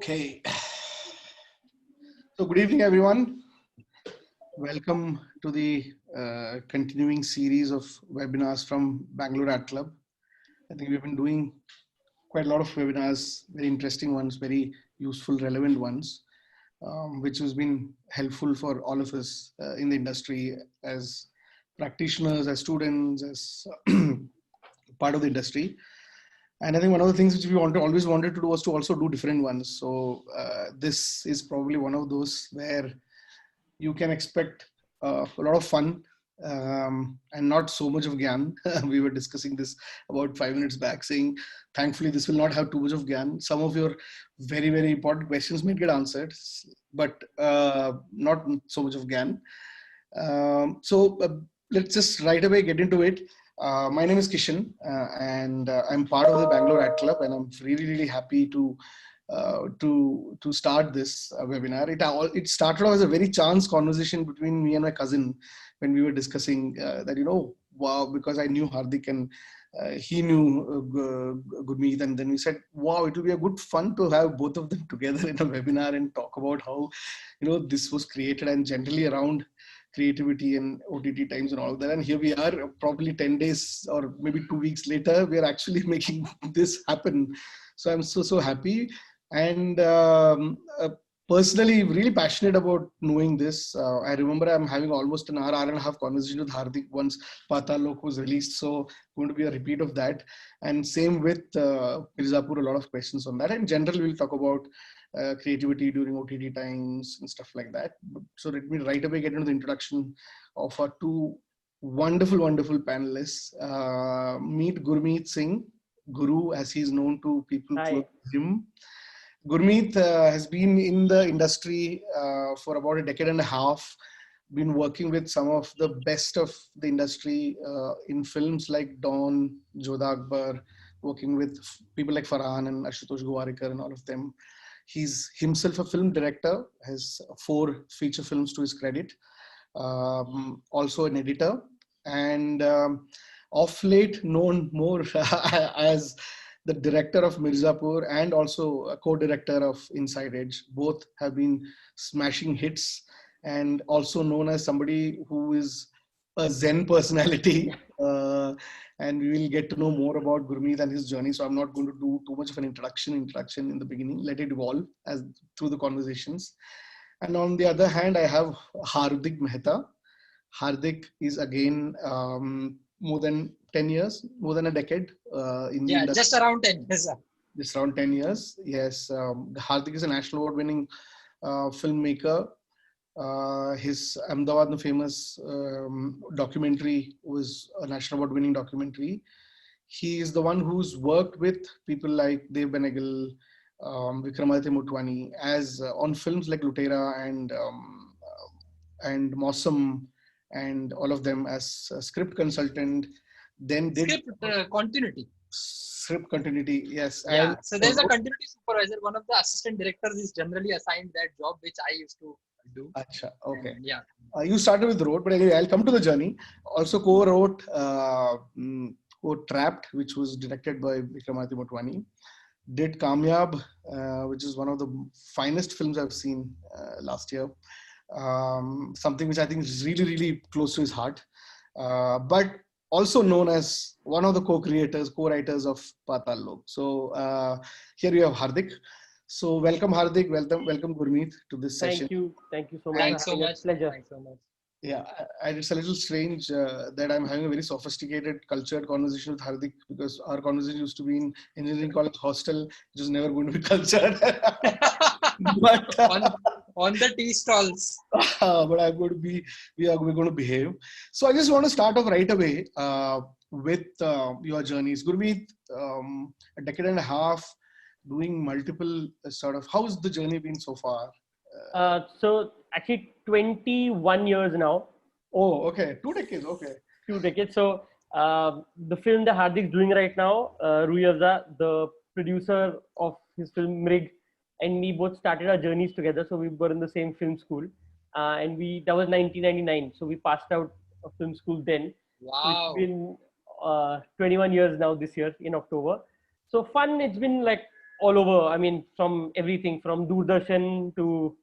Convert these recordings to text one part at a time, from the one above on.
Okay. So good evening, everyone. Welcome to the continuing series of webinars from Bangalore Art Club. I think we've been doing quite a lot of webinars, very interesting ones, very useful, relevant ones, which has been helpful for all of us in the industry as practitioners, as students, as part of the industry. And I think one of the things which we always wanted to do was to also do different ones. So this is probably one of those where you can expect a lot of fun and not so much of gyan. We were discussing this about 5 minutes back, saying thankfully this will not have too much of gyan. Some of your very, very important questions may get answered, but not so much of gyan. So let's just right away get into it. My name is Kishan, and I'm part of the Bangalore Art Club, and I'm really, really happy to start this webinar. It started off as a very chance conversation between me and my cousin when we were discussing that, wow, because I knew Hardik and he knew Gurmeet, and then we said, wow, it will be a good fun to have both of them together in a webinar and talk about how this was created and generally around creativity and OTT times and all of that. And here we are, probably 10 days or maybe 2 weeks later, we are actually making this happen. So I'm so happy. And personally, really passionate about knowing this. I remember I'm having almost an hour and a half conversation with Hardik once Patal Lok was released. So going to be a repeat of that. And same with Mirzapur, a lot of questions on that. In general, we'll talk about creativity during OTT times and stuff like that. So let me right away get into the introduction of our two wonderful panelists. Meet Gurmeet Singh, Guru, as he's known to people close to him. Gurmeet has been in the industry for about a decade and a half, been working with some of the best of the industry in films like Dawn, Jodha Akbar, working with people like Farhan and Ashutosh Gowarikar and all of them. He's himself a film director, has 4 feature films to his credit, also an editor, and of late known more as the director of Mirzapur and also a co-director of Inside Edge. Both have been smashing hits and also known as somebody who is a Zen personality. And we will get to know more about Gurmeet and his journey. So I'm not going to do too much of an introduction in the beginning. Let it evolve as through the conversations. And on the other hand, I have Hardik Mehta. Hardik is again more than 10 years, more than a decade in the industry. Just around 10 years. Just around 10 years, yes. Hardik is a national award-winning filmmaker. His Ahmedabad famous documentary was a national award-winning documentary. He is the one who's worked with people like Dev Benegal, Vikramaditya Motwani, as on films like Lutera and Mossam, and all of them as a script consultant. Then did continuity. Script continuity, yes. Yeah. And so there's a continuity supervisor. One of the assistant directors is generally assigned that job, which I used to do. Achha, okay. And yeah. You started with Wrote, but anyway, I'll come to the journey. Also co-wrote Trapped, which was directed by Vikramaditya Motwani. Did Kamyab, which is one of the finest films I've seen last year. Something which I think is really, really close to his heart. But also known as one of the co-creators, co-writers of Patal Lok. So here we have Hardik. So welcome Hardik, welcome Gurmeet to this session. Thank you so much. Thanks so much. Pleasure. Thanks so much. Yeah, it's a little strange that I'm having a very sophisticated, cultured conversation with Hardik, because our conversation used to be in engineering college hostel, which is never going to be cultured. But on the tea stalls. But we're going to behave. So I just want to start off right away with your journeys. Gurmeet, a decade and a half doing multiple how's the journey been so far? So actually 21 years now. Oh, okay. 2 decades. Okay. 2 decades. So the film that Hardik is doing right now, Rui Afza, the producer of his film Mrig, and me both started our journeys together. So we were in the same film school, and that was 1999. So we passed out of film school then. Wow. So it's been 21 years now this year in October. So fun. It's been like all over. I mean, from everything from Doordarshan to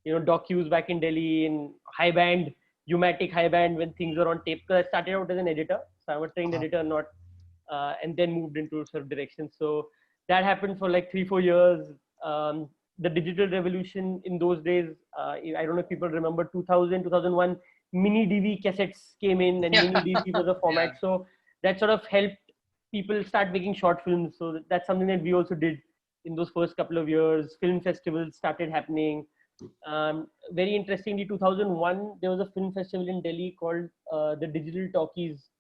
docus back in Delhi in high band, Umatic high band when things were on tape. Because I started out as an editor, so I'm a trained editor, not and then moved into sort of direction. So that happened for like 3-4 years. The digital revolution in those days, I don't know if people remember 2000, 2001, mini DV cassettes came in, and mini DV was a format. Yeah. So that sort of helped people start making short films. So that's something that we also did in those first couple of years. Film festivals started happening. Very interestingly, 2001, there was a film festival in Delhi called the Digital Talkies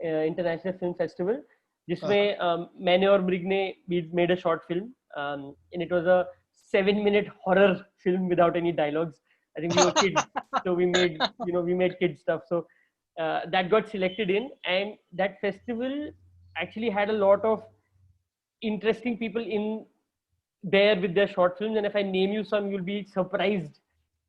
International Film Festival. जिसमें मैंने और मृग ने made a short film, and it was a 7-minute horror film without any dialogues. I think we were kids, so we made kid stuff. So that got selected in, and that festival actually had a lot of interesting people in there with their short films. And if I name you some, you'll be surprised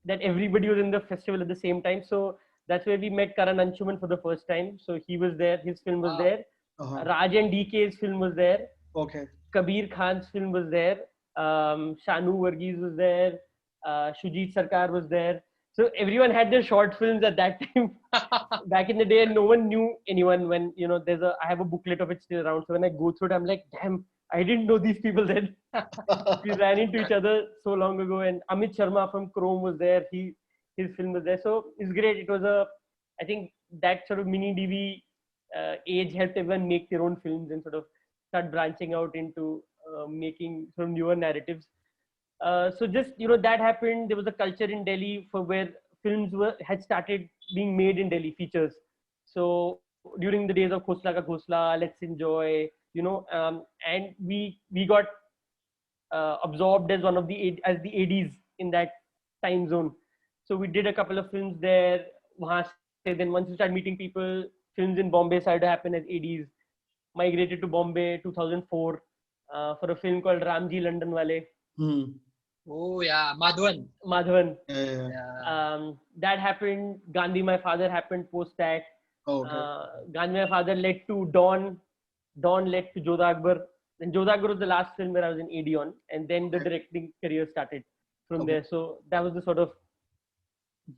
that everybody was in the festival at the same time. So that's where we met Karan Anshuman for the first time. So he was there, his film was there. Raj and DK's film was there. Okay. Kabir Khan's film was there. Shanu Varghese was there. Shujit Sarkar was there. So everyone had their short films at that time. Back in the day, and no one knew anyone. When I have a booklet of it still around. So when I go through it, I'm like, damn, I didn't know these people then. We ran into each other so long ago. And Amit Sharma from Chrome was there. His film was there. So it's great. It was I think that sort of mini DV age helped everyone make their own films and sort of start branching out into making some newer narratives. So just that happened. There was a culture in Delhi for where films had started being made in Delhi, features. So during the days of Khosla Ka Khosla, Let's Enjoy, and we got absorbed as one of the ADs in that time zone. So we did a couple of films there. Then once you start meeting people, films in Bombay started to happen as ADs. Migrated to Bombay 2004 for a film called Ramji London Wale. Oh yeah, Madhavan. Yeah. That happened. Gandhi My Father happened post that. Oh, okay. Gandhi My Father led to Dawn. Dawn led to Jodha Akbar. And Jodha Akbar was the last film where I was an AD on. And then the directing career started from there. So that was the sort of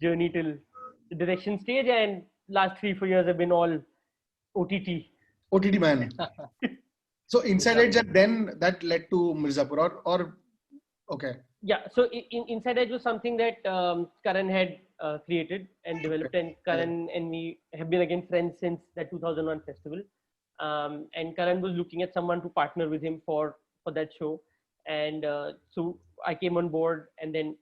journey till the direction stage. And last 3-4 years have been all OTT. OTT man. So Inside Edge, then that led to Mirzapur or okay. Yeah, so Inside Edge was something that Karan had created and developed, and Karan and me have been again friends since that 2001 festival. And Karan was looking at someone to partner with him for that show, and so I came on board, and then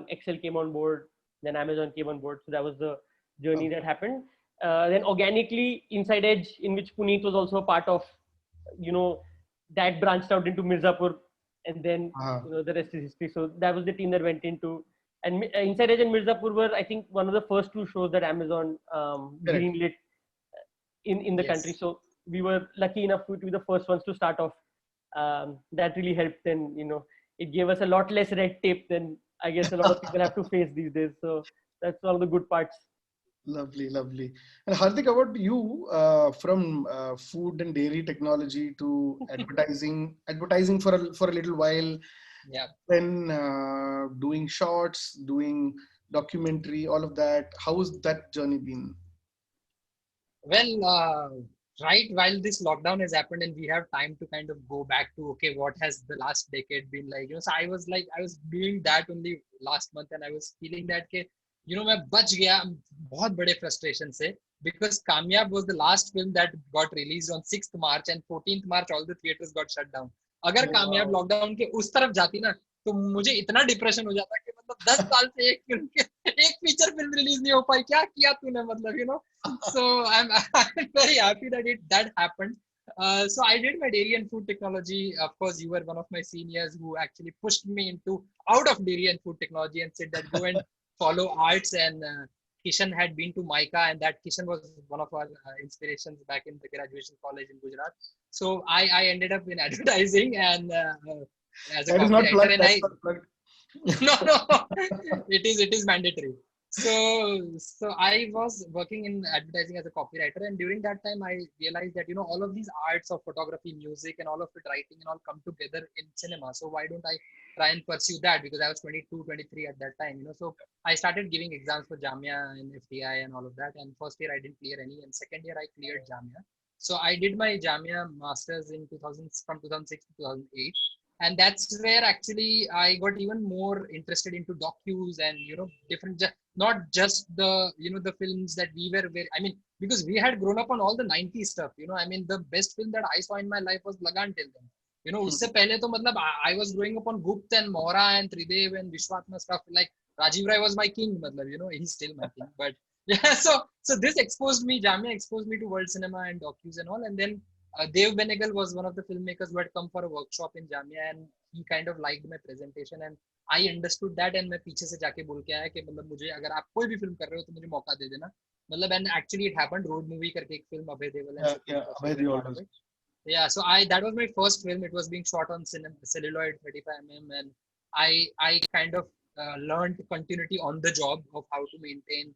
Excel came on board, then Amazon came on board. So that was the journey that happened. Then organically, Inside Edge, in which Puneet was also a part of, that branched out into Mirzapur. And then the rest is history. So that was the team that went into, and Inside Edge and Mirzapur were, I think, one of the first 2 shows that Amazon greenlit in the country. So we were lucky enough to be the first ones to start off. That really helped, and it gave us a lot less red tape than I guess a lot of people have to face these days. So that's one of the good parts. Lovely, lovely. And Hardik, about you, from food and dairy technology to advertising for a little while, then doing shorts, doing documentary, all of that. How has that journey been? Well, right while this lockdown has happened and we have time to kind of go back to, okay, what has the last decade been like? So I was doing that only last month, and I was feeling that, मैं बच गया बहुत बड़े frustration से, because Kamyab was the last film that got released on 6th March, and 14th March all the theaters got shut down. अगर Kamyab lockdown के उस तरफ जाती ना, तो मुझे इतना डिप्रेशन हो जाता कि मतलब 10 साल से एक फीचर फिल्म रिलीज नहीं हो पाई, क्या किया तूने, मतलब so I'm very happy that happened. So I did my dairy and food technology. Of course, you were one of my seniors who actually pushed me out of dairy and food technology and said that go and follow arts. And Kishan had been to MICA, and that Kishan was one of our inspirations back in the graduation college in Gujarat. So I ended up in advertising, and as a copywriter, and no, it is mandatory. So I was working in advertising as a copywriter, and during that time I realized that all of these arts of photography, music, and all of it, writing and all, come together in cinema. So why don't I try and pursue that? Because I was 22, 23 at that time. So I started giving exams for Jamia and FTI and all of that. And first year I didn't clear any, and second year I cleared Jamia. So I did my Jamia masters in 2000, from 2006 to 2008. And that's where actually I got even more interested into docus and different, not just the the films that we were very, I mean, because we had grown up on all the 90s stuff. I mean, the best film that I saw in my life was Lagan till then. Usse pehle to matlab I was growing up on Gupt and Mohra and Tridev and Vishwatma stuff. Like Rajiv Rai was my king, matlab, he's still my king. But yeah, so this exposed me, Jamia exposed me to world cinema and docus and all. And then Dev Benegal was one of the filmmakers who had come for a workshop in Jamia, and he kind of liked my presentation, and I understood that. And मैं पीछे से जाके बोल के आया कि मतलब मुझे अगर आप कोई भी फिल्म कर रहे हो तो मुझे मौका दे देना. मतलब and actually it happened. Road movie करके एक film Abhay Deol and Supriya Abhay Kaushal were Deol part of was. it. Yeah, so that was my first film. It was being shot on celluloid 35 mm, and I kind of learned continuity on the job of how to maintain.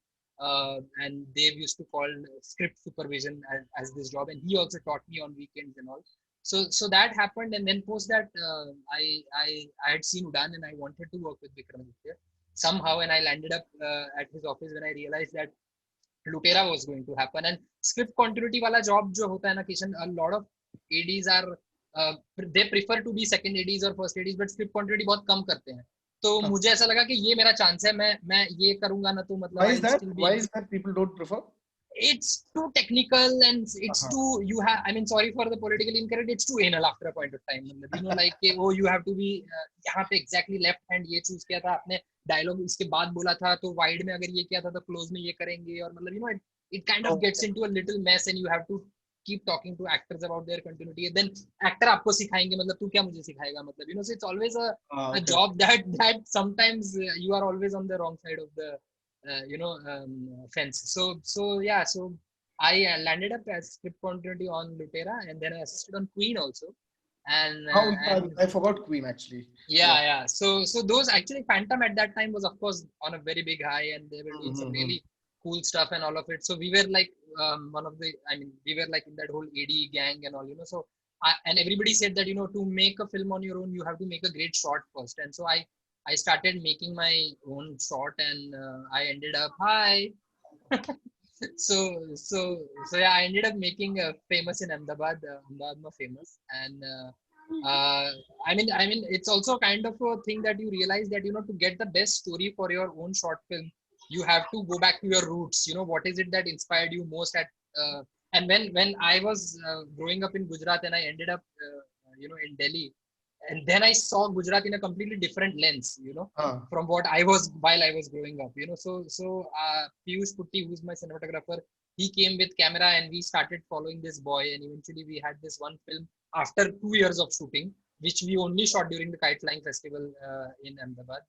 And Dave used to call script supervision as this job, and he also taught me on weekends and all. So that happened, and then post that I had seen Udan, and I wanted to work with Vikramaditya somehow, and I landed up at his office when I realized that Lutera was going to happen. And script continuity wala job jo hota hai na Kishan, a lot of ADs are they prefer to be second ADs or first ADs, but script continuity बहुत कम करते हैं. तो मुझे ऐसा लगा कि ये मेरा चांस है, मैं ये करूंगा ना तो मतलब Why is I'll that? still be. Why is that people don't prefer? It's too technical, and it's too, you have, I mean, sorry for the politically incorrect, it's too anal after a point of time. Like oh, you have to be यहाँ पे exactly left hand ये choose किया था आपने, dialogue इसके बाद बोला था तो wide में अगर ये किया था तो close में ये करेंगे, और मतलब it kind of gets into a little mess, and you have to keep talking to actors about their continuity. And then actor आपको सिखाएंगे, मतलब तू क्या मुझे सिखाएगा, मतलब so it's always a job that sometimes you are always on the wrong side of the fence. So yeah, so I landed up as script continuity on Lutera, and then I assisted on Queen also. And I forgot Queen actually. Yeah. So those actually, Phantom at that time was of course on a very big high, and they were doing some really cool stuff and all of it. So we were like one of the, I mean, we were like in that whole AD gang and all, So and everybody said that to make a film on your own, you have to make a great short first. And so I started making my own short, and I ended up so yeah, I ended up making famous in Ahmedabad, Ahmedabad famous. And I mean it's also kind of a thing that you realize that to get the best story for your own short film, you have to go back to your roots. What is it that inspired you most at and when I was growing up in Gujarat, and I ended up in Delhi, and then I saw Gujarat in a completely different lens, from what I was while I was growing up, So Piyush Putti, who's my cinematographer, he came with camera, and we started following this boy, and eventually we had this one film after 2 years of shooting, which we only shot during the Kite Flying Festival in Ahmedabad.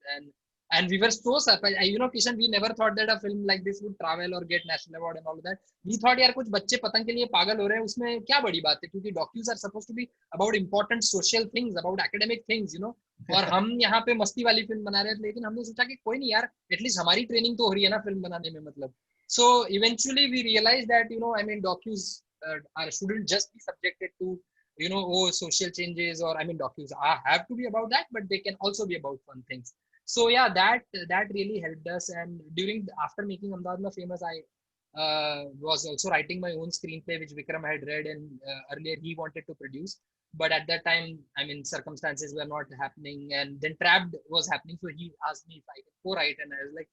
And we were so surprised. Kishan, we never thought that a film like this would travel or get national award and all of that. We thought, यार कुछ बच्चे पतंग के लिए पागल हो रहे हैं, उसमें क्या बड़ी बात है, क्योंकि docus are supposed to be about important social things, about academic things, और हम यहाँ पे मस्ती वाली फिल्म बना रहे थे. लेकिन हमने सोचा कि कोई नहीं यार, एटलीस्ट हमारी ट्रेनिंग तो हो रही है ना फिल्म बनाने में, मतलब. So eventually we realized that I mean docus shouldn't just be subjected to social changes, or I mean docus have to be about that, but they can also be about fun things. So yeah, that really helped us. And after making Ahmedabad famous, I was also writing my own screenplay, which Vikram had read, and earlier he wanted to produce, but at that time, I mean, circumstances were not happening, and then Trapped was happening, so he asked me if I could co-write, and I was like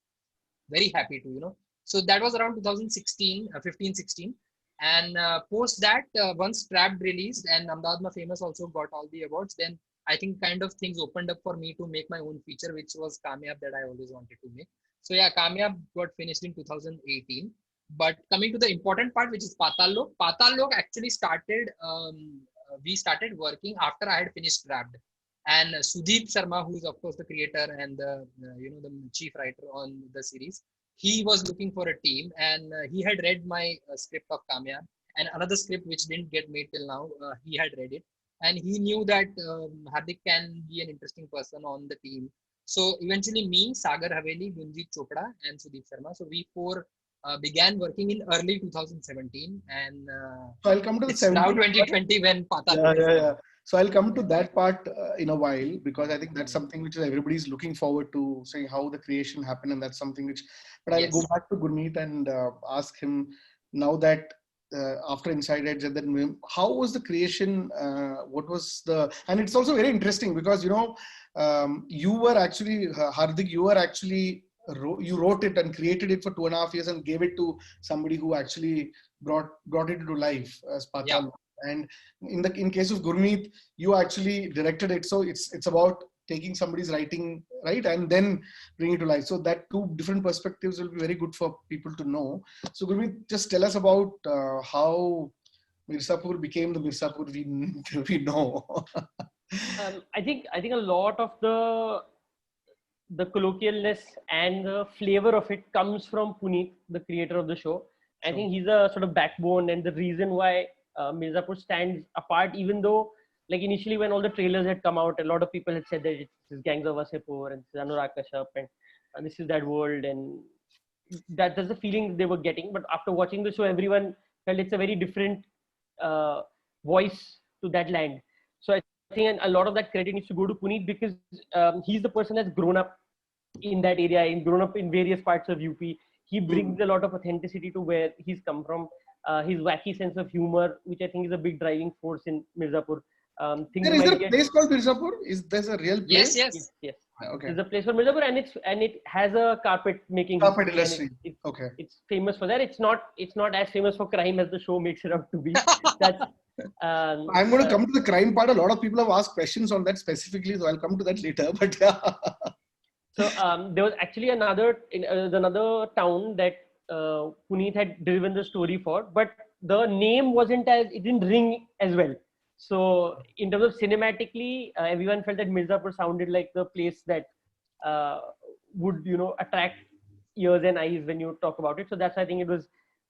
very happy to. So that was around 2016, 15, 16. And post that, once Trapped released and Ahmedabad famous also got all the awards, then I think kind of things opened up for me to make my own feature, which was Kamyab, that I always wanted to make. So yeah, Kamyab got finished in 2018. But coming to the important part, which is Patal Lok. Patal Lok actually started, we started working after I had finished Trapped. And Sudeep Sharma, who is of course the creator and the the chief writer on the series, he was looking for a team, and he had read my script of Kamyab, and another script which didn't get made till now. He had read it, and he knew that Hardik can be an interesting person on the team. So eventually me, Sagar Haveli, Gunjit Chopra, and Sudeep Sharma. So we four began working in early 2017, and So I'll come to the it's now 17th. 2020 when Patal Yeah, released. yeah, yeah. So I'll come to that part in a while, because I think that's something which everybody's looking forward to, saying how the creation happened, and that's something which. But I'll go Yes. back to Gurmeet and ask him now that after Inside Edge, and then how was the creation? What was the? And it's also very interesting because you were actually Hardik. You were actually you wrote it and created it for 2.5 years and gave it to somebody who actually brought it to life as Patal. Yeah. And in case of Gurmeet, you actually directed it, so it's about taking somebody's writing, right, and then bring it to life. So that two different perspectives will be very good for people to know. So Gurmeet, just tell us about how Mirzapur became the Mirzapur we know. I think a lot of the colloquialness and the flavor of it comes from Puneet, the creator of the show. I Sure. think he's a sort of backbone and the reason why Mirzapur stands apart, even though like initially when all the trailers had come out, a lot of people had said that it's Gangs of Wasseypur and it's Anurag Kashyap and this is that world, and that's the feeling they were getting. But after watching the show, everyone felt it's a very different voice to that land. So I think a lot of that credit needs to go to Puneet because he's the person that's grown up in that area and grown up in various parts of UP. He brings a lot of authenticity to where he's come from. His wacky sense of humor, which I think is a big driving force in Mirzapur. Is there a place called Mirzapur? Is there a real place? Yes. Yes. Okay. There's a place for Mirzapur, and it has a carpet making Carpet history, industry. Okay. It's famous for that. It's not as famous for crime as the show makes it out to be. That's I'm going to come to the crime part. A lot of people have asked questions on that specifically, so I'll come to that later. But yeah. So there was actually another town that Puneet had driven the story for, but the name it didn't ring as well. So in terms of cinematically, everyone felt that Mirzapur sounded like the place that would attract ears and eyes when you talk about it. So that's why I think it was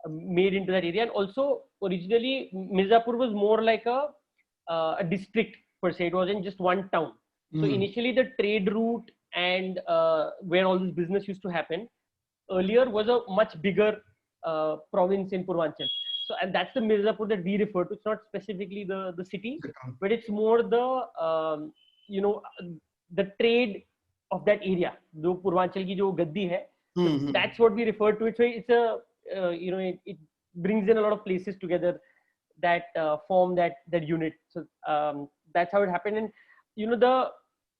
made into that area. And also originally Mirzapur was more like a district per se. It wasn't just one town. So initially the trade route and where all this business used to happen earlier was a much bigger province in Purvanchal. So, and that's the Mirzapur that we refer to. It's not specifically the city, but it's more the the trade of that area. जो पूर्वांचल की जो गद्दी है, that's what we refer to it. So it's it brings in a lot of places together that form that unit. So that's how it happened. And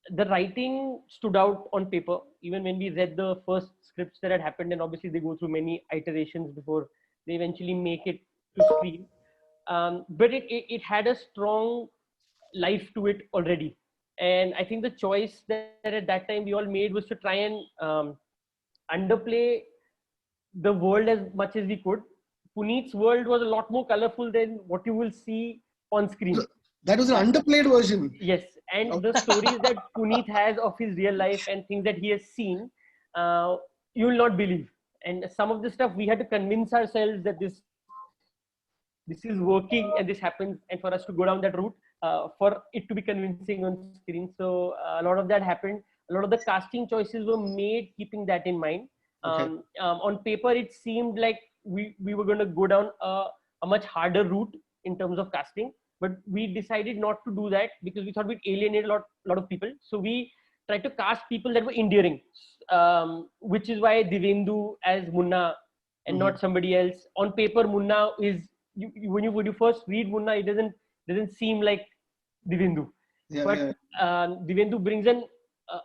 the writing stood out on paper. Even when we read the first scripts that had happened, and obviously they go through many iterations before they eventually make it to screen. But it had a strong life to it already. And I think the choice that at that time we all made was to try and underplay the world as much as we could. Puneet's world was a lot more colorful than what you will see on screen. That was an underplayed version. Yes, and the stories that Puneet has of his real life and things that he has seen, you will not believe. And some of the stuff we had to convince ourselves that this is working and this happens, and for us to go down that route, for it to be convincing on screen. So a lot of that happened. A lot of the casting choices were made keeping that in mind. Okay. On paper, it seemed like we were going to go down a much harder route in terms of casting, but we decided not to do that because we thought we'd alienate a lot of people. So we tried to cast people that were endearing, which is why Divendu as Munna and not somebody else. On paper, Munna is when you first read Munna, it doesn't seem like Divendu, but Divendu brings in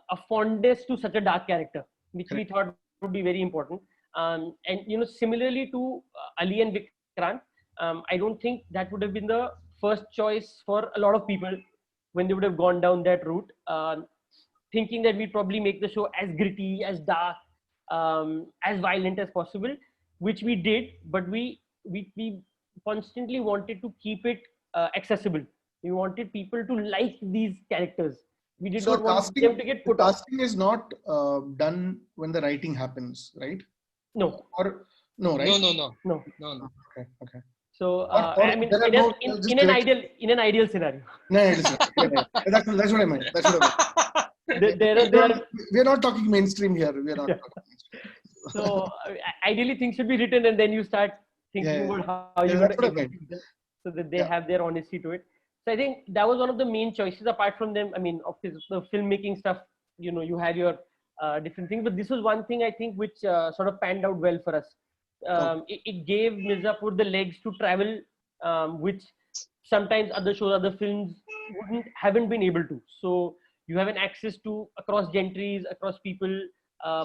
a fondness to such a dark character, which we thought would be very important. And similarly to Ali and Vikrant, I don't think that would have been the first choice for a lot of people when they would have gone down that route, thinking that we'd probably make the show as gritty, as dark, as violent as possible, which we did, but we constantly wanted to keep it accessible. We wanted people to like these characters. We did not want them to get put off. Casting is not done when the writing happens, right? No. Or no, right? No. Okay. So I mean, in an ideal scenario. No, that's what I meant. We're not talking mainstream here. We're not talking mainstream. So ideally things should be written and then you start thinking Yeah. about how you're That's going what to I meant. execute them so that they Yeah. have their honesty to it. So I think that was one of the main choices. Apart from them, I mean, of the filmmaking stuff, you had your different things, but this was one thing I think which sort of panned out well for us. It gave Mirzapur the legs to travel, which sometimes other shows, other films haven't been able to. So you have an access to across gentries, across people.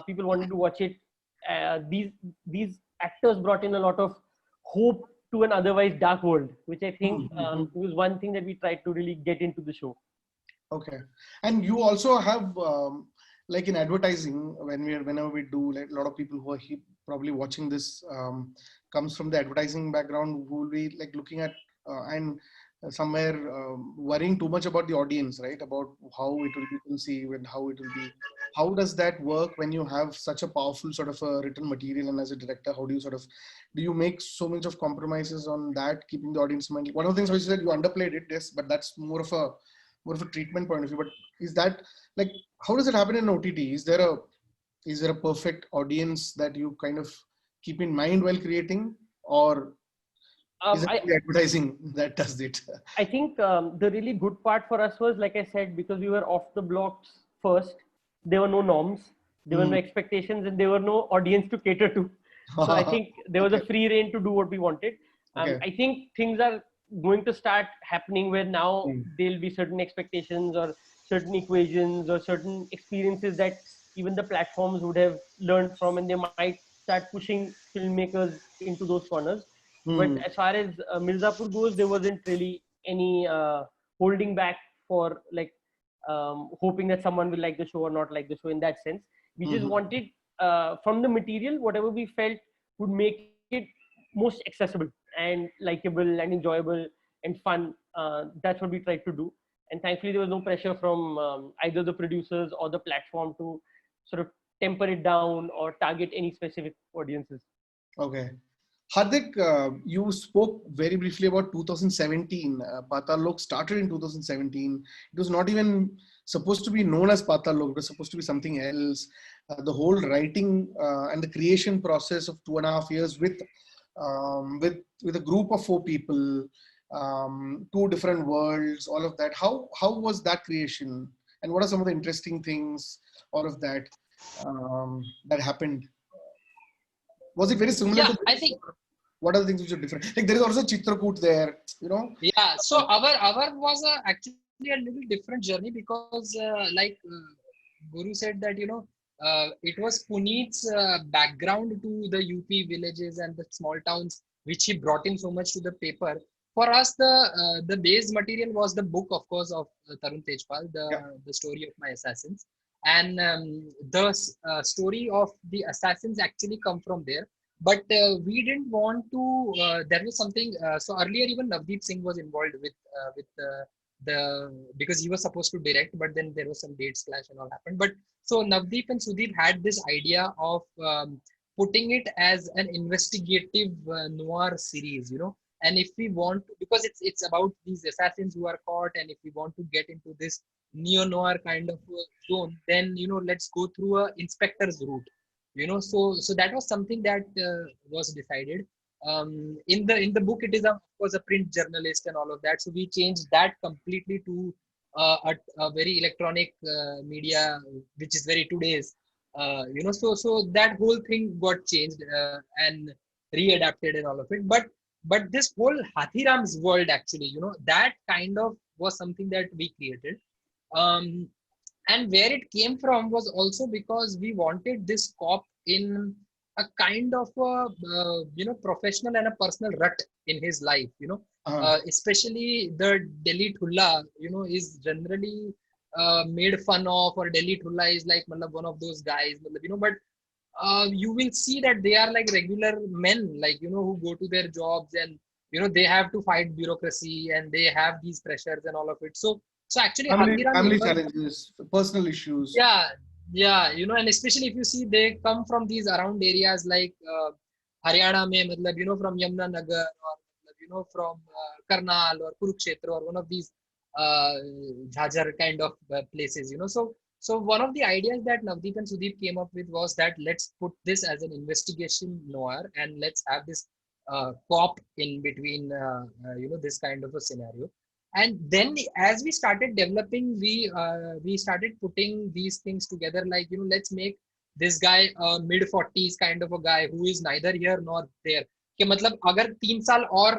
People wanted to watch it. These actors brought in a lot of hope to an otherwise dark world, which I think was one thing that we tried to really get into the show. Okay, and you also have like in advertising, whenever we do, like a lot of people who are probably watching this comes from the advertising background, who will be like looking at and somewhere worrying too much about the audience, right? About how it will be conceived and how it will be. How does that work when you have such a powerful sort of a written material, and as a director, how do you make so much of compromises on that, keeping the audience in mind? One of the things which you said, you underplayed it, yes, but that's more of a treatment point of view. But is that like, how does it happen in OTT? Is there a perfect audience that you kind of keep in mind while creating, or is it the advertising that does it? I think the really good part for us was, like I said, because we were off the blocks first, there were no norms, there were no expectations, and there were no audience to cater to. So I think there was a free reign to do what we wanted. I think things are going to start happening where now there'll be certain expectations or certain equations or certain experiences that even the platforms would have learned from, and they might start pushing filmmakers into those corners. But as far as Mirzapur goes, there wasn't really any holding back for like hoping that someone will like the show or not like the show in that sense. We just wanted from the material, whatever we felt would make it most accessible and likable and enjoyable and fun. That's what we tried to do. And thankfully, there was no pressure from either the producers or the platform to sort of temper it down or target any specific audiences. Okay. Hardik, you spoke very briefly about 2017. Paatal Lok started in 2017. It was not even supposed to be known as Paatal Lok. It was supposed to be something else. The whole writing and the creation process of 2.5 years with a group of 4 people, 2 different worlds, all of that. How was that creation? And what are some of the interesting things, all of that, that happened? Was it very similar? Yeah, I think. What are the things which are different? Like there is also Chitrakoot there, Yeah, so our was actually a little different journey because Guru said that it was Puneet's background to the UP villages and the small towns which he brought in so much to the paper. For us, the base material was the book, of course, of Tarun Tejpal, the story of my assassins, and the story of the assassins actually come from there. But we didn't want to. There was something. So earlier, even Navdeep Singh was involved with because he was supposed to direct, but then there was some dates clash and all happened. But so Navdeep and Sudeep had this idea of putting it as an investigative noir series, And if we want to, because it's about these assassins who are caught, and if we want to get into this neo noir kind of zone, then let's go through a inspector's route. So that was something that was decided. In the book, it is of course a print journalist and all of that. So we changed that completely to a very electronic media, which is very today's. So that whole thing got changed and readapted and all of it. But this whole Hathiram's world, actually, that kind of was something that we created. And where it came from was also because we wanted this cop in a kind of a professional and a personal rut in his life, especially the Delhi Thulla, is generally made fun of, or Delhi Thulla is like one of those guys, but you will see that they are like regular men, who go to their jobs, and they have to fight bureaucracy, and they have these pressures and all of it. So actually, family challenges, personal issues. Yeah, and especially if you see, they come from these around areas like Haryana, from Yamuna Nagar, or from Karnal or Kurukshetra, or one of these Jhajjar kind of places, So So one of the ideas that Navdeep and Sudeep came up with was that let's put this as an investigation noir and let's have this cop in between, this kind of a scenario. And then as we started developing, we started putting these things together. Like, let's make this guy a mid 40s kind of a guy who is neither here nor there. कि मतलब अगर 3 साल और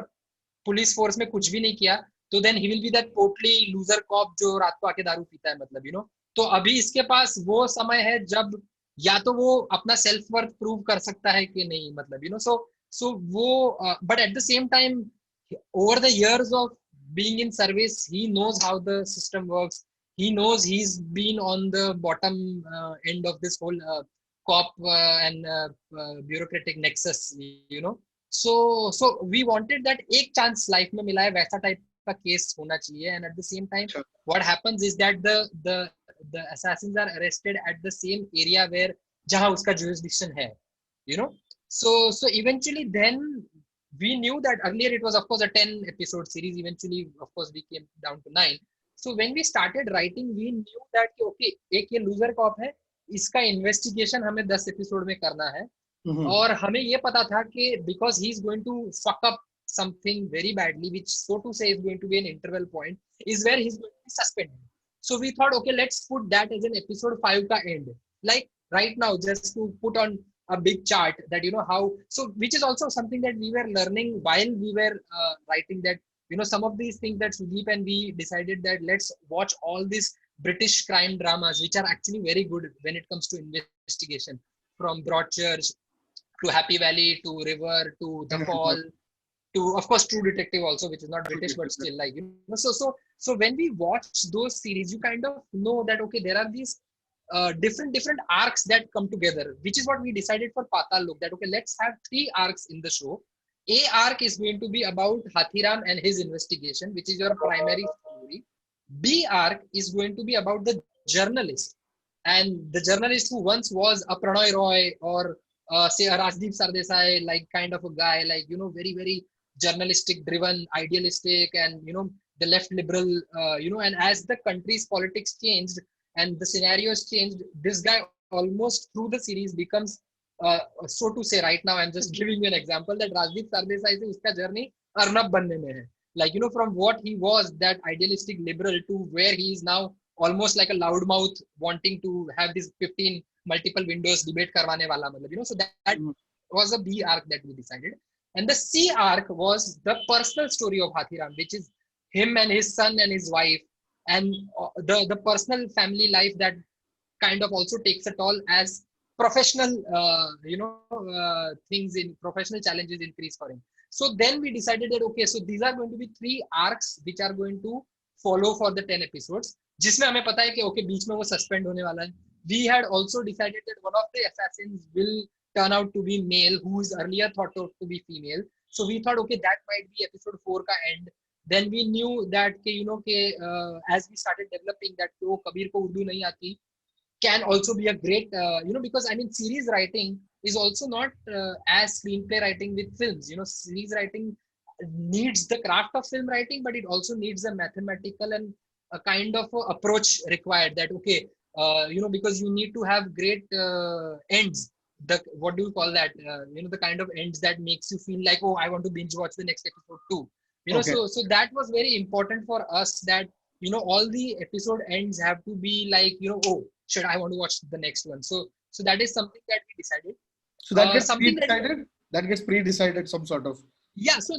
police force में कुछ भी नहीं किया तो then he will be that portly loser cop जो रात को आके दारू पीता है, मतलब तो अभी इसके पास वो समय है जब या तो वो अपना सेल्फ वर्थ प्रूव कर सकता है कि नहीं, मतलब सो वो but at the same time over the years of being in service he knows how the system works. He knows he's been on the bottom end of this whole cop and bureaucratic nexus, so we wanted that एक chance life में मिला है वैसा type का case होना चाहिए. And at the same time what happens is that the assassins are arrested at the same area where जहाँ उसका jurisdiction है, so eventually then we knew that earlier it was of course a 10 episode series. Eventually of course we came down to 9. So when we started writing we knew that okay एक ये loser cop है, इसका investigation हमें 10 episode में करना है. और हमें ये पता था कि because he is going to fuck up something very badly, which so to say is going to be an interval point, is where he's going to be suspended. So we thought, okay, let's put that as an episode 5 ka end. Like right now, just to put on a big chart that, how, so which is also something that we were learning while we were writing that, some of these things that Sudeep and we decided that let's watch all these British crime dramas, which are actually very good when it comes to investigation, from Broadchurch to Happy Valley to River to The Fall to of course True Detective also, which is not British but still like so when we watch those series you kind of know that okay there are these different arcs that come together, which is what we decided for Patal Lok, that okay let's have 3 arcs in the show. A arc is going to be about Hathiram and his investigation, which is your primary story. B arc is going to be about the journalist, and the journalist who once was a Pranoy Roy or say a Rajdeep Sardesai, like kind of a guy, like very very journalistic driven, idealistic, and the left liberal, and as the country's politics changed and the scenarios changed, this guy almost through the series becomes so to say right now I'm just giving you an example that Rajdeep Sardesai se uska journey Arnab banne mein hai, like from what he was that idealistic liberal to where he is now almost like a loudmouth wanting to have this 15 multiple windows debate karwane wala, matlab so that was a B arc that we decided. And the C arc was the personal story of Hathiram, which is him and his son and his wife, and the personal family life that kind of also takes a toll as professional things in professional challenges increase for him. So then we decided that okay, so these are going to be 3 arcs which are going to follow for the 10 episodes, जिसमें हमें पता है कि okay बीच में वो suspend होने वाला है. We had also decided that one of the assassins will turn out to be male, who is earlier thought to be female. So we thought okay that might be episode 4 ka end. Then we knew that as we started developing that wo Kabir ko Urdu nahi aati can also be a great because I mean series writing is also not as screenplay writing with films. Series writing needs the craft of film writing, but it also needs a mathematical and a kind of approach required, that okay because you need to have great ends, the what do you call that the kind of ends that makes you feel like oh I want to binge watch the next episode too, okay. So that was very important for us, that all the episode ends have to be like oh should I want to watch the next one. So that is something that we decided. So that gets pre-decided? That gets pre-decided some sort of... Yeah, so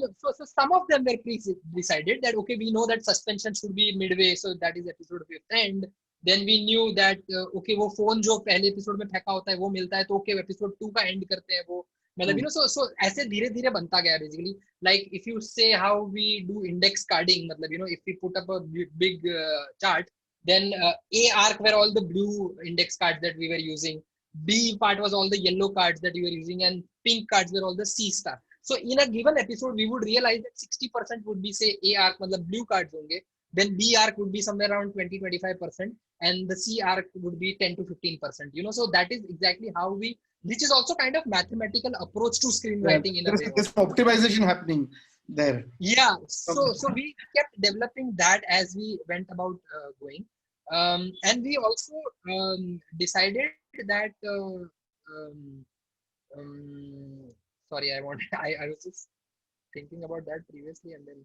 some of them were pre-decided that, okay, we know that suspension should be midway, so that is episode 5th end. Then we knew that, okay, वो phone जो पहले episode में फेंका होता है वो मिलता है, तो okay, episode 2 का end करते हैं वो. मतलब, so ऐसे धीरे-धीरे बनता गया basically. Like if you say how we do index carding, मतलब, if we put up a big chart, then A arc were all the blue index cards that we were using. B part was all the yellow cards that we were using, and pink cards were all the C star. So in a given episode, we would realize that 60% would be say A arc, मतलब blue cards होंगे. Then B arc would be somewhere around 20-25%, and the C arc would be 10 to 15%. So that is exactly how we, which is also kind of mathematical approach to screenwriting in a way. There's optimization happening there. Yeah. So we kept developing that as we went about going. And we also decided that um, um, sorry, I was just thinking about that previously, and then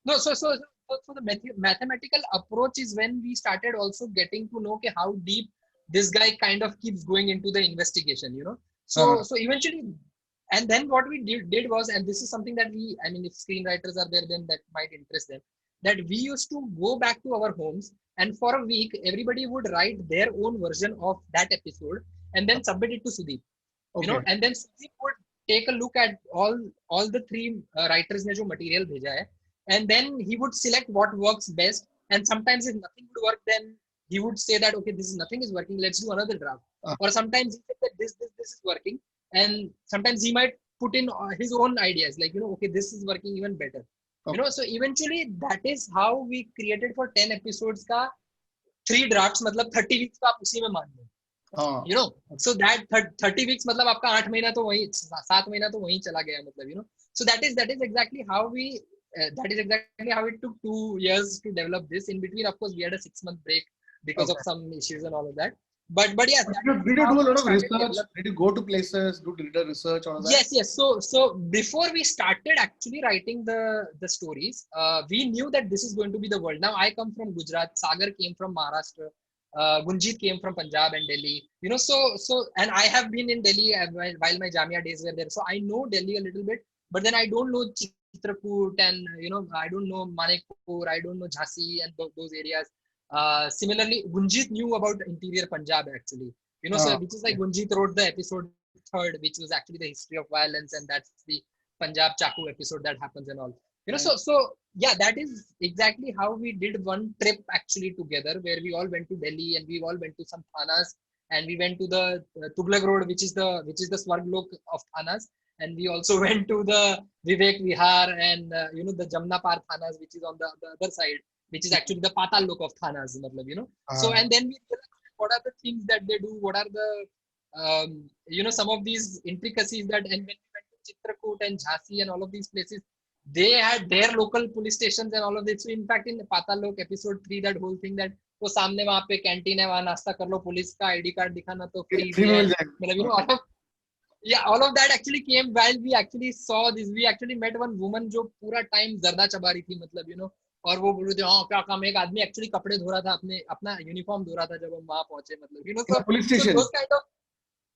no, so the mathematical approach is when we started also getting to know, okay, how deep this guy kind of keeps going into the investigation, you know. Uh, So eventually, and then what we did was, and this is something that we, I mean, if screenwriters are there, then that might interest them, that we used to go back to our homes, and for a week everybody would write their own version of that episode and then submit it to Sudeep, you know, okay. and then Sudeep would take a look at all the three writers ने जो material भेजा है, and then he would select what works best, and sometimes if nothing would work, then he would say that, okay, this is nothing is working, let's do another draft. Uh, Or sometimes he said that this is working, and sometimes he might put in his own ideas, like, you know, okay, this is working even better, you okay. know. So eventually that is how we created for 10 episodes का 3 drafts, मतलब 30 weeks का आप उसी में मान लो, you know. So that 30 weeks मतलब आपका 8 महीना तो वही 7 महीना तो वही चला गया, मतलब, you know. So that is exactly how we that is exactly how it took 2 years to develop this. In between, of course, we had a 6-month break because of Okay. some issues and all of that, but yes, But that did is you how do a we lot of started research? developing. Did you go to places, do data research, all of that? Yes. So before we started actually writing the stories, we knew that this is going to be the world. Now I come from Gujarat, Sagar came from Maharashtra, Gunjit came from Punjab and Delhi. You know, so and I have been in Delhi while my Jamia days were there, so I know Delhi a little bit. But then I don't know Chitrakoot, and you know, I don't know Manekpur, I don't know Jhansi and those areas. Similarly, Gunjit knew about interior Punjab actually. You know, so which is like Okay. Gunjit wrote the episode third, which was actually the history of violence, and that's the Punjab Chaku episode that happens and all. You know, Right. so yeah, that is exactly how we did one trip actually together, where we all went to Delhi and we all went to some thanas, and we went to the Tughlaq Road, which is the Swarglok of thanas, and we also went to the Vivek Vihar and you know, the Jamna Par thanas, which is on the other side, which is actually the Patal Lok of thanas, matlab, you know. So Uh, and then we realized what are the things that they do, what are the you know, some of these intricacies that, and when we went to Chitrakoot and Jhansi and all of these places, they had their local police stations and all of this. So in fact, in Patal Lok episode 3, that whole thing that वो सामने वहां पे canteen है, वहां नाश्ता कर लो, police का ID card दिखाना तो फ्री free भी है, meal jack. मतलब, you know, Okay. all of that actually came while we actually saw this. We actually met one woman जो पूरा टाइम जर्दा चबा रही थी, मतलब, you know, और वो बोल रहे थे, हाँ क्या काम है, एक आदमी एक्चुअली कपड़े धो रहा था, अपना यूनिफॉर्म धो रहा था जब हम वहां पहुंचे, मतलब, you know. In So a police so station. those kind of,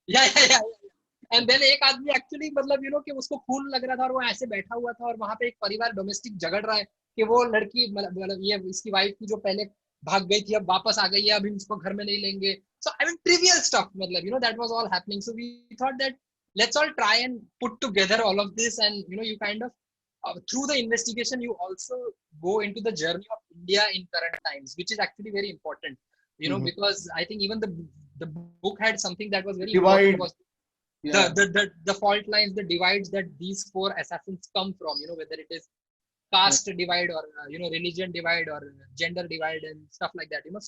या एंड Okay. देन एक आदमी एक्चुअली, मतलब, यू नो, कि उसको खून लग रहा था और वो ऐसे बैठा हुआ था, और वहां पे एक परिवार डोमेस्टिक झगड़ रहा है कि वो लड़की, मतलब ये इसकी वाइफ की जो पहले भाग गई थी, अब वापस आ गई है, अभी इसको घर में नहीं लेंगे. So I mean trivial stuff, मतलब, you know, that was all happening. So we thought that let's all try and put together all of this, and you know, you kind of through the investigation you also go into the journey of India in current times, which is actually very important, you know, Mhm. because I think even the book had something that was very important, Divide. was Yeah. the fault lines, the divides that these 4 assassins come from, you know, whether it is Right. caste divide, or you know, religion divide, or gender divide and stuff like that, you know.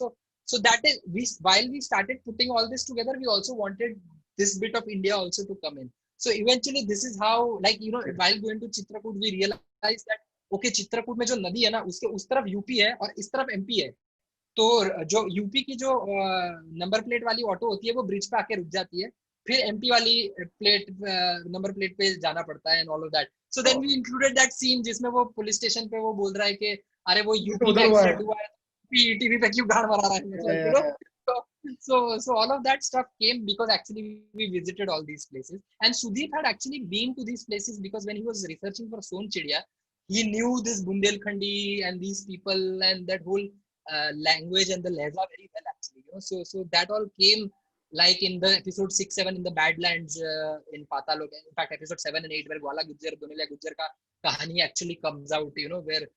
So that is, we, while we started putting all this together, we also wanted this bit of India also to come in. So eventually this is how, like, you know, while going to Chitrakoot, we realized that okay, Chitrakoot में जो नदी है ना, उसके उस तरफ UP है और इस तरफ एमपी है. तो जो यूपी की जो नंबर प्लेट वाली ऑटो होती है, वो ब्रिज पे आके रुक जाती है, फिर एमपी वाली प्लेट नंबर प्लेट पे जाना पड़ता है, and all of that. So then Oh, we included that scene जिसमें वो पुलिस स्टेशन पे वो बोल रहा है कि अरे वो ये तो यूपी में उधर हुआ है. एक्सीडेंट हुआ है, टीवी पे क्यों गाड़ मारा रहा है, Yeah, मतलब, yeah, you know. yeah. So all of that stuff came because actually we visited all these places, and Sudeep had actually been to these places because when he was researching for Son Chidiya, he knew this Bundelkhandi and these people and that whole language and the lehza very well, actually, you know. So that all came like in the episode 6, 7 in the Badlands in Patalok. In fact, episode 7 and 8 where Gwala Gujjar, Dunelia Gujjar ka kahani actually comes out, you know, where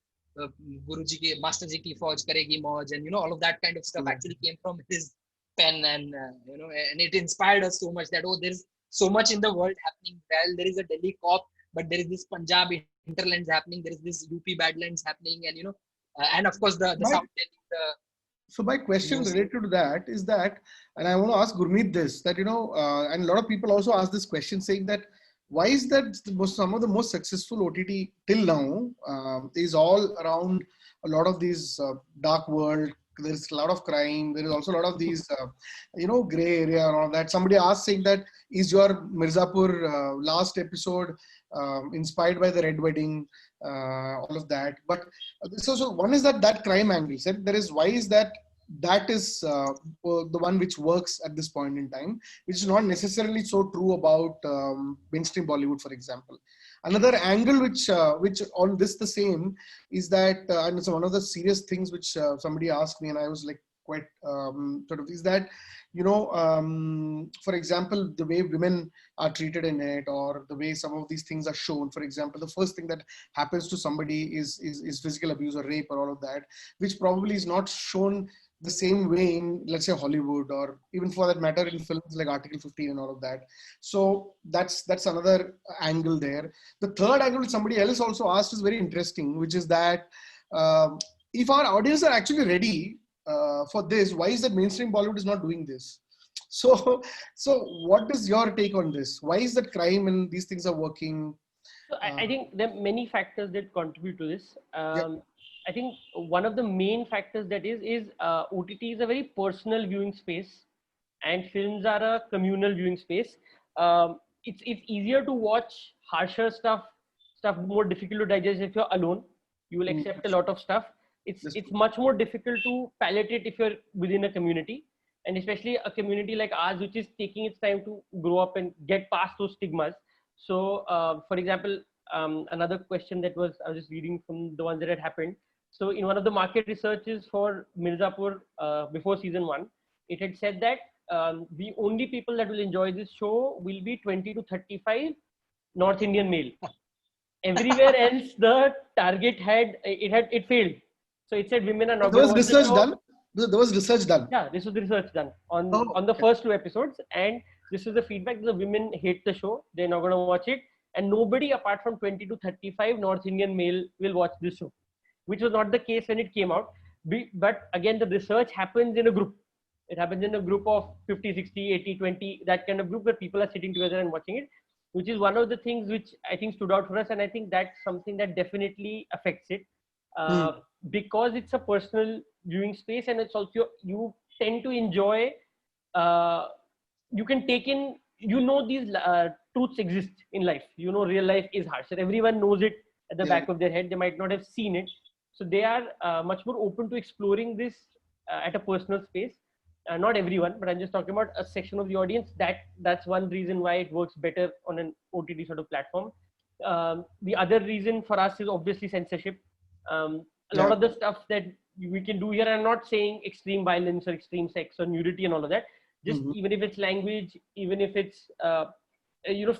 Guruji ki, Master Ji ki Fauj karegi Mauje, and you know, all of that kind of stuff actually came from his pen, and you know, and it inspired us so much that, oh, there's so much in the world happening. Well, there is a Delhi cop, but there is this Punjab hinterlands happening, there is this UP Badlands happening, and you know, and of course the My South Delhi, So my the question most. related to that is that, and I want to ask Gurmeet this, that, and a lot of people also ask this question saying that, why is that some of the most successful OTT till now is all around a lot of these dark world there's a lot of crime. There is also a lot of these, gray area and all that. Somebody asked saying that, is your Mirzapur last episode inspired by the Red Wedding, all of that. But so one is that crime angle. Said there is, why is that is the one which works at this point in time, which is not necessarily so true about mainstream Bollywood, for example. Another angle which on this the same is that, and it's one of the serious things which somebody asked me, and I was like quite sort of, is that, for example, the way women are treated in it, or the way some of these things are shown. For example, the first thing that happens to somebody is physical abuse or rape or all of that, which probably is not shown the same way in, let's say, Hollywood, or even for that matter in films like Article 15 and all of that. So that's another angle there. The third angle which somebody else also asked is very interesting, which is that if our audience are actually ready for this, why is that mainstream Bollywood is not doing this? So what is your take on this? Why is that crime and these things are working? So I think there are many factors that contribute to this. Yep. I think one of the main factors that is OTT is a very personal viewing space, and films are a communal viewing space. It's easier to watch harsher stuff more difficult to digest if you're alone. You will accept a lot of stuff. It's much more difficult to palate it if you're within a community, and especially a community like ours, which is taking its time to grow up and get past those stigmas. So, for example, another question that I was just reading from the ones that had happened. So in one of the market researches for Mirzapur before season 1, it had said that the only people that will enjoy this show will be 20 to 35 North Indian male. Everywhere else, the target it failed. So it said women are not. There was research done. There was research done. Yeah, this was the research done on the first 2 episodes, and this is the feedback. The women hate the show. They're not going to watch it, and nobody apart from 20 to 35 North Indian male will watch this show, which was not the case when it came out. But again, the research happens in a group. It happens in a group of 50, 60, 80, 20, that kind of group where people are sitting together and watching it, which is one of the things which I think stood out for us. And I think that's something that definitely affects it because it's a personal viewing space, and it's also, you tend to enjoy, you can take in, these truths exist in life. Real life is harsher. Everyone knows it at the back of their head. They might not have seen it. So they are much more open to exploring this at a personal space. Not everyone, but I'm just talking about a section of the audience. That's one reason why it works better on an OTT sort of platform. The other reason for us is obviously censorship. A lot of the stuff that we can do here, I'm not saying extreme violence or extreme sex or nudity and all of that. Just even if it's language, even if it's,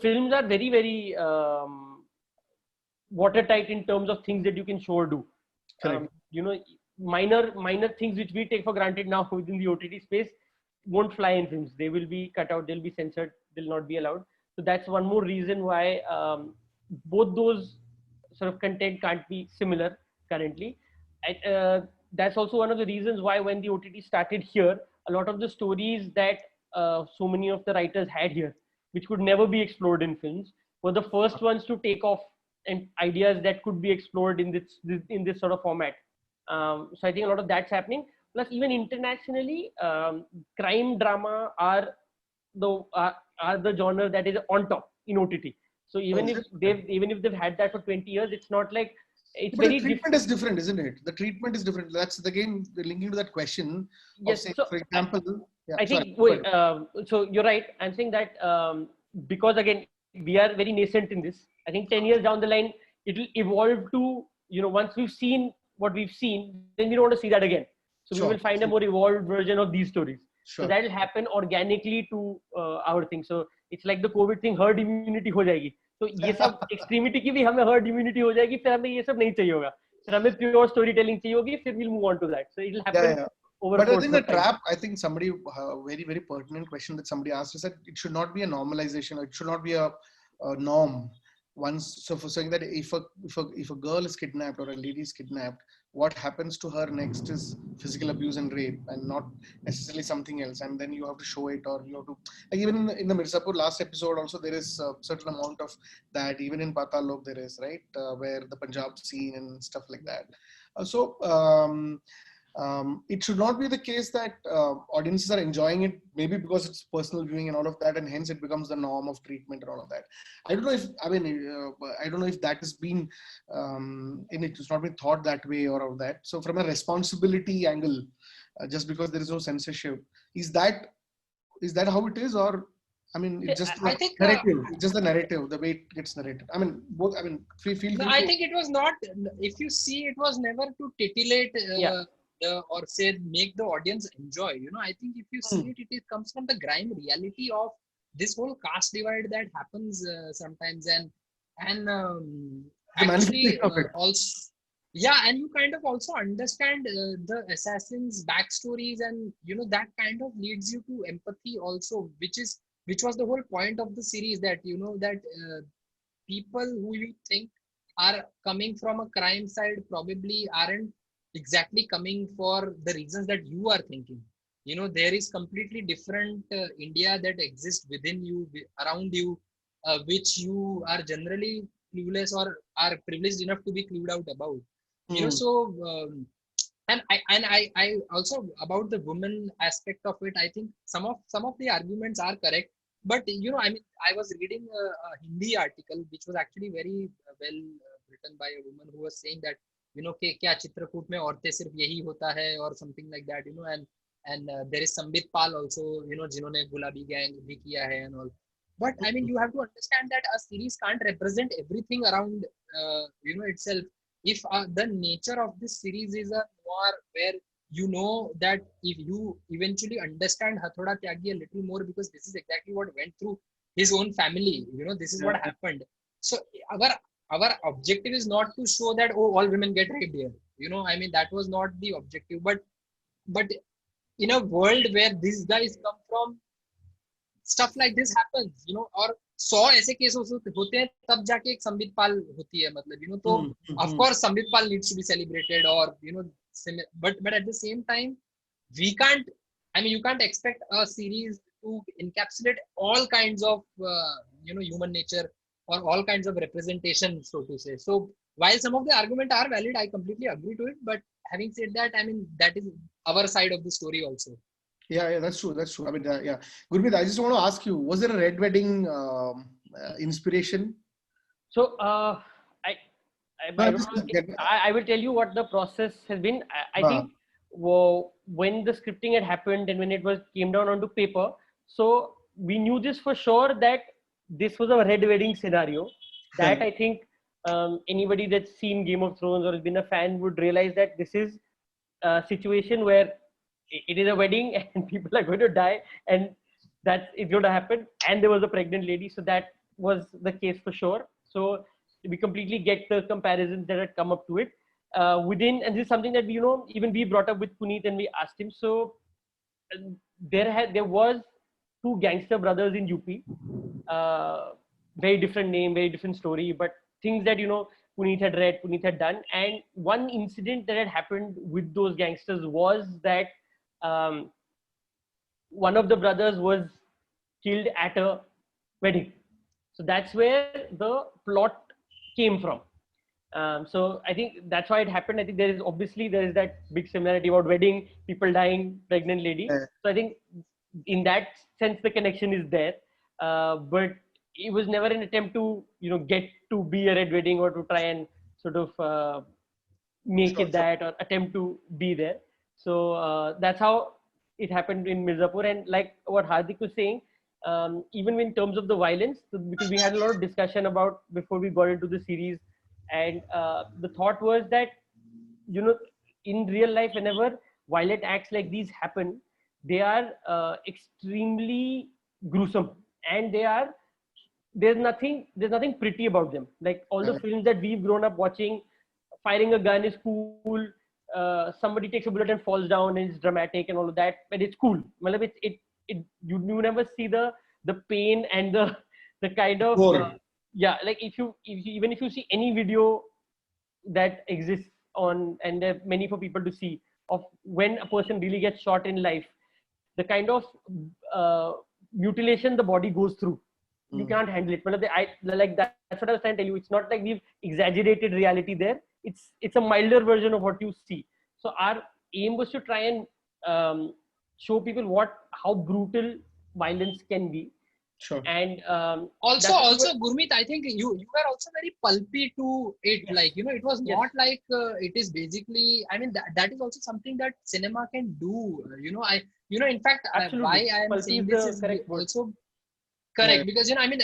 films are very, very watertight in terms of things that you can show or do. Minor things which we take for granted now within the OTT space won't fly in films. They will be cut out. They'll be censored. They'll not be allowed. So that's one more reason why both those sort of content can't be similar currently. That's also one of the reasons why when the OTT started here, a lot of the stories that so many of the writers had here, which could never be explored in films, were the first ones to take off, and ideas that could be explored in this sort of format. So I think a lot of that's happening. Plus, even internationally, crime drama are the genre that is on top in OTT. So even if they've had that for 20 years, it's not like it's but very the treatment is different, isn't it? The treatment is different. That's again linking to that question. Yes. Say, So for example, I think so you're right. I'm saying that because again we are very nascent in this. I think 10 years down the line it will evolve to, once we've seen what we've seen, then we don't want to see that again. So we will find a more evolved version of these stories. So that will happen organically to our thing. So it's like the COVID thing, herd immunity हो जाएगी. तो ये सब extremity की भी हमें herd immunity हो जाएगी, फिर हमें ये सब नहीं चाहिए होगा. फिर हमें pure storytelling चाहिए होगी, फिर we'll move on to that. So it will happen over. But I think the trap, I think somebody, very, very pertinent question that somebody asked is that it should not be a normalization, or it should not be a norm. So for saying that if a girl is kidnapped or a lady is kidnapped, what happens to her next is physical abuse and rape, and not necessarily something else. And then you have to show it, or you have to, like even in the Mirzapur last episode also, there is a certain amount of that. Even in Patal Lok there is, right, where the Punjab scene and stuff like that. it should not be the case that audiences are enjoying it maybe because it's personal viewing and all of that, and hence it becomes the norm of treatment and all of that. I don't know if I don't know if that has been it's not been thought that way or all that. So from a responsibility angle, just because there is no censorship, is that how it is, or I mean, it's just I the think narrative. It's just the narrative, the way it gets narrated. I mean, both. I mean, feel free no, to. I think it was not. If you see, it was never to titillate Yeah. or say make the audience enjoy. I think if you see Hmm. it comes from the grime reality of this whole caste divide that happens sometimes, and The actually manifestation of it. also. Yeah, and you kind of also understand the assassins' backstories, and that kind of leads you to empathy also, which was the whole point of the series, that that people who you think are coming from a crime side probably aren't exactly coming for the reasons that you are thinking. There is completely different India that exists within you, around you, which you are generally clueless or are privileged enough to be clued out about. Hmm. So and I also, about the woman aspect of it, I think some of the arguments are correct, but I mean, I was reading a Hindi article which was actually very well written by a woman who was saying that कि क्या चित्रकूट में औरतें सिर्फ यही होता है or something like that, and there is Sambit Pal also, जिन्होंने गुलाबी गैंग भी किया है and all. But I mean, you have to understand that a series can't represent everything around itself. If the nature of this series is a noir where that if you eventually understand Hathoda Tyagi a little more, because this is exactly what went through his own family, this is what Yeah. happened. So our objective is not to show that, oh, all women get raped here. I mean, that was not the objective. But in a world where these guys come from, stuff like this happens, और 100 ऐसे case होते हैं, तब जाके एक संबित पाल होती है, मतलब तो Hmm. of course Sambit Pal needs to be celebrated, or but at the same time, we can't, I mean, you can't expect a series to encapsulate all kinds of human nature or all kinds of representation, so to say. So while some of the argument are valid, I completely agree to it, but having said that, I mean, that is our side of the story also. Yeah, that's true. That's true. I mean, yeah. Gurmeet, I just want to ask you: was there a Red Wedding inspiration? So No, I I'm don't just know. I will tell you what the process has been. I uh, think when the scripting had happened and when it was came down onto paper, so we knew this for sure that this was a red wedding scenario. That I think anybody that's seen Game of Thrones or has been a fan would realize that this is a situation where it is a wedding and people are going to die, and that's it's going to happen. And there was a pregnant lady, so that was the case for sure. So we completely get the comparisons that had come up to it within, and this is something that even we brought up with Puneet and we asked him. So there was two gangster brothers in UP, very different name, very different story, but things that Puneet had read, Puneet had done. And one incident that had happened with those gangsters was that um, one of the brothers was killed at a wedding. So that's where the plot came from. So I think that's why it happened. I think there is that big similarity about wedding, people dying, pregnant lady. So I think in that sense the connection is there. But it was never an attempt to get to be a red wedding or to try and sort of make sure, it sure. that or attempt to be there. So that's how it happened in Mirzapur. And like what Hardik was saying, even in terms of the violence, because we had a lot of discussion about before we got into the series, and the thought was that in real life, whenever violent acts like these happen, they are extremely gruesome, and there's nothing pretty about them. Like all the films that we've grown up watching, firing a gun is cool. Somebody takes a bullet and falls down, and it's dramatic and all of that, but it's cool. Well, you never see the pain and the kind of Gore. yeah. Like even if you see any video that exists on, and there are many for people to see, of when a person really gets shot in life, the kind of uh, mutilation the body goes through, you can't handle it. Well, that's what I was trying to tell you. It's not like we've exaggerated reality there. It's a milder version of what you see. So our aim was to try and show people how brutal violence can be. Sure. And Also, that was also, what- Gurmeet, I think you were also very pulpy to it. Yes. Like, it was Yes. not like it is basically. I mean, that is also something that cinema can do. In fact, Absolutely. why I am Pulpy saying is this the is correct word. also correct, Yeah. because I mean,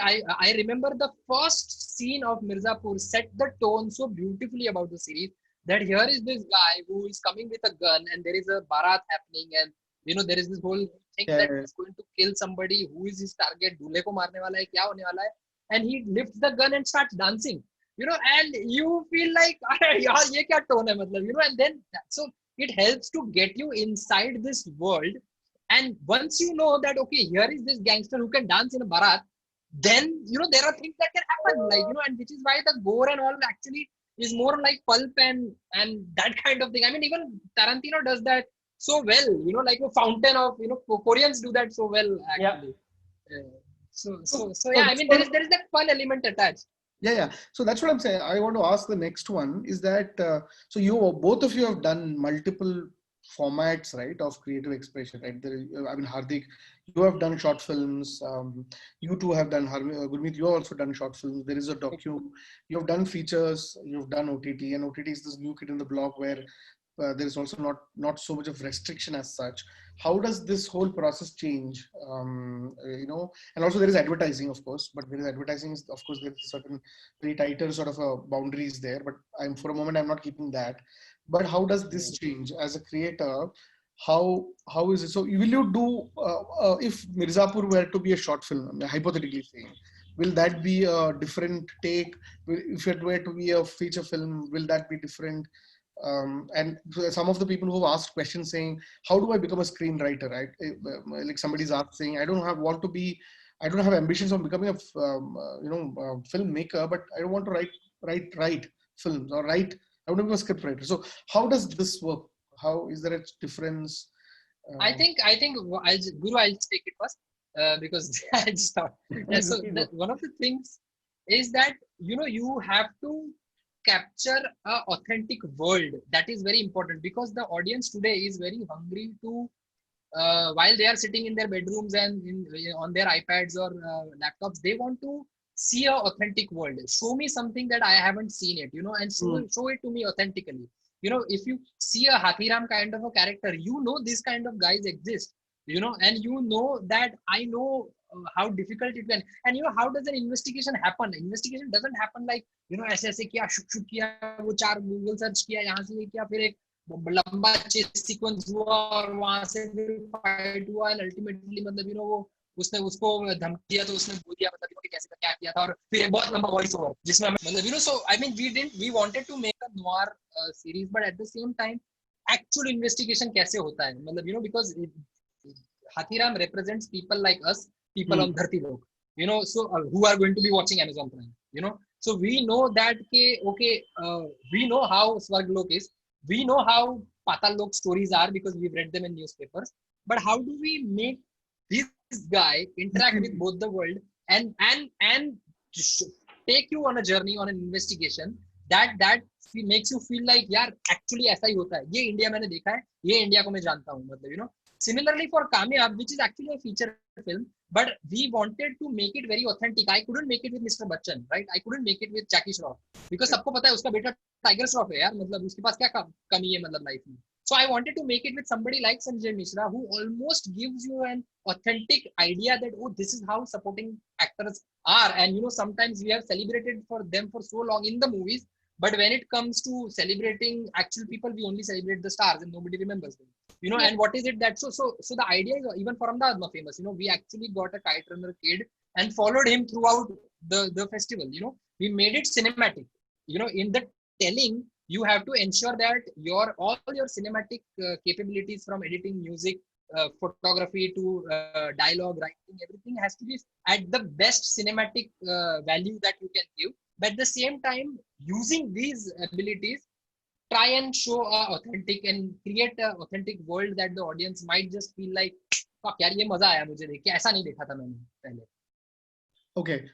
I remember the first scene of Mirzapur set the tone so beautifully about the series, that here is this guy who is coming with a gun, and there is a barat happening, and there is this whole thing that Yeah. he's going to kill somebody. Who is his target? दूल्हे को मारने वाला है, क्या होने वाला है? And he lifts the gun and starts dancing. And you feel like, अरे यार ये क्या tone है, मतलब, and then so it helps to get you inside this world. And once you know that, okay, here is this gangster who can dance in a barat, then there are things that can happen, like, and which is why the gore and all actually is more like pulp and that kind of thing. I mean, even Tarantino does that so well, like a fountain of, Koreans do that so well, actually. So yeah, I mean, there is that fun element attached. Yeah. So that's what I'm saying. I want to ask the next one is that, so both of you have done multiple formats, right, of creative expression, right? I mean, Hardik, you have done short films. You two have done, Gurmeet, you have also done short films. There is a you have done features, you've done OTT, and OTT is this new kid in the block where there is also not so much of restriction as such. How does this whole process change? And also there is advertising, of course, but there is advertising, of course, there is certain very tighter sort of boundaries there, but for a moment, I'm not keeping that. But how does this change as a creator? How is it? So will you do, if Mirzapur were to be a short film, I mean, hypothetically saying, will that be a different take? If it were to be a feature film, will that be different? And some of the people who have asked questions saying, how do I become a screenwriter, right? Like somebody's asked saying, I don't have ambitions of becoming a filmmaker, but I don't want to write films or I want to be a script writer. So how does this work? How is there a difference? I think Guru, I'll just take it first, because I just thought. So one of the things is that you have to capture a authentic world. That is very important, because the audience today is very hungry to, while they are sitting in their bedrooms and on their iPads or laptops, they want to see a authentic world. Show me something that I haven't seen it, and show it to me authentically. If you see a Hathiram kind of a character, these kind of guys exist, and that I know how difficult it can. And how does an investigation happen? Investigation doesn't happen like, ऐसे ऐसे किया, शुक किया, वो 4 Google search किया, यहाँ से किया, फिर एक लंबा चेस सीक्वेंस हुआ और वहां से फिर फाइट हुआ, एंड अल्टीमेटली मतलब वो उसने उसको धमकी दिया तो उसने बोल दिया मतलब कि कैसे क्या किया था, और फिर एक बहुत लंबा वॉइस ओवर जिसमें मतलब so I mean we wanted to make a noir series, but at the same time actual investigation कैसे होता है, मतलब because Hathiram represents people like us, people on Dharti Lok, so who are going to be watching Amazon Prime, so we know that we know how Swarglok is, we know how Patal Lok stories are because we've read them in newspapers, but how do we make this guy interact with both the world and take you on a journey, on an investigation that makes you feel like यार actually ऐसा ही होता है, ये India मैंने देखा है, ये India को मैं जानता हूँ, मतलब Similarly for Kamyab, which is actually a feature film, but we wanted to make it very authentic. I couldn't make it with Mr. Bachchan, right? I couldn't make it with Jackie Shroff because सबको पता है उसका बेटा Tiger Shroff है यार, मतलब उसके पास क्या कमी है मतलब लाइफ में. So I wanted to make it with somebody like Sanjay Mishra, who almost gives you an authentic idea that, oh, this is how supporting actors are, and sometimes we have celebrated for them for so long in the movies, but when it comes to celebrating actual people, we only celebrate the stars and nobody remembers them. And what is it that so the idea is, even for Ahmedabad famous, we actually got a kite runner kid and followed him throughout the festival. We made it cinematic. In the telling, you have to ensure that all your cinematic capabilities, from editing, music, photography to dialogue, writing, everything has to be at the best cinematic value that you can give. But at the same time, using these abilities, try and show authentic and create a authentic world that the audience might just feel like, fuck यार ये मजा आया मुझे देख के, ऐसा नहीं देखा था मैंने पहले. Okay,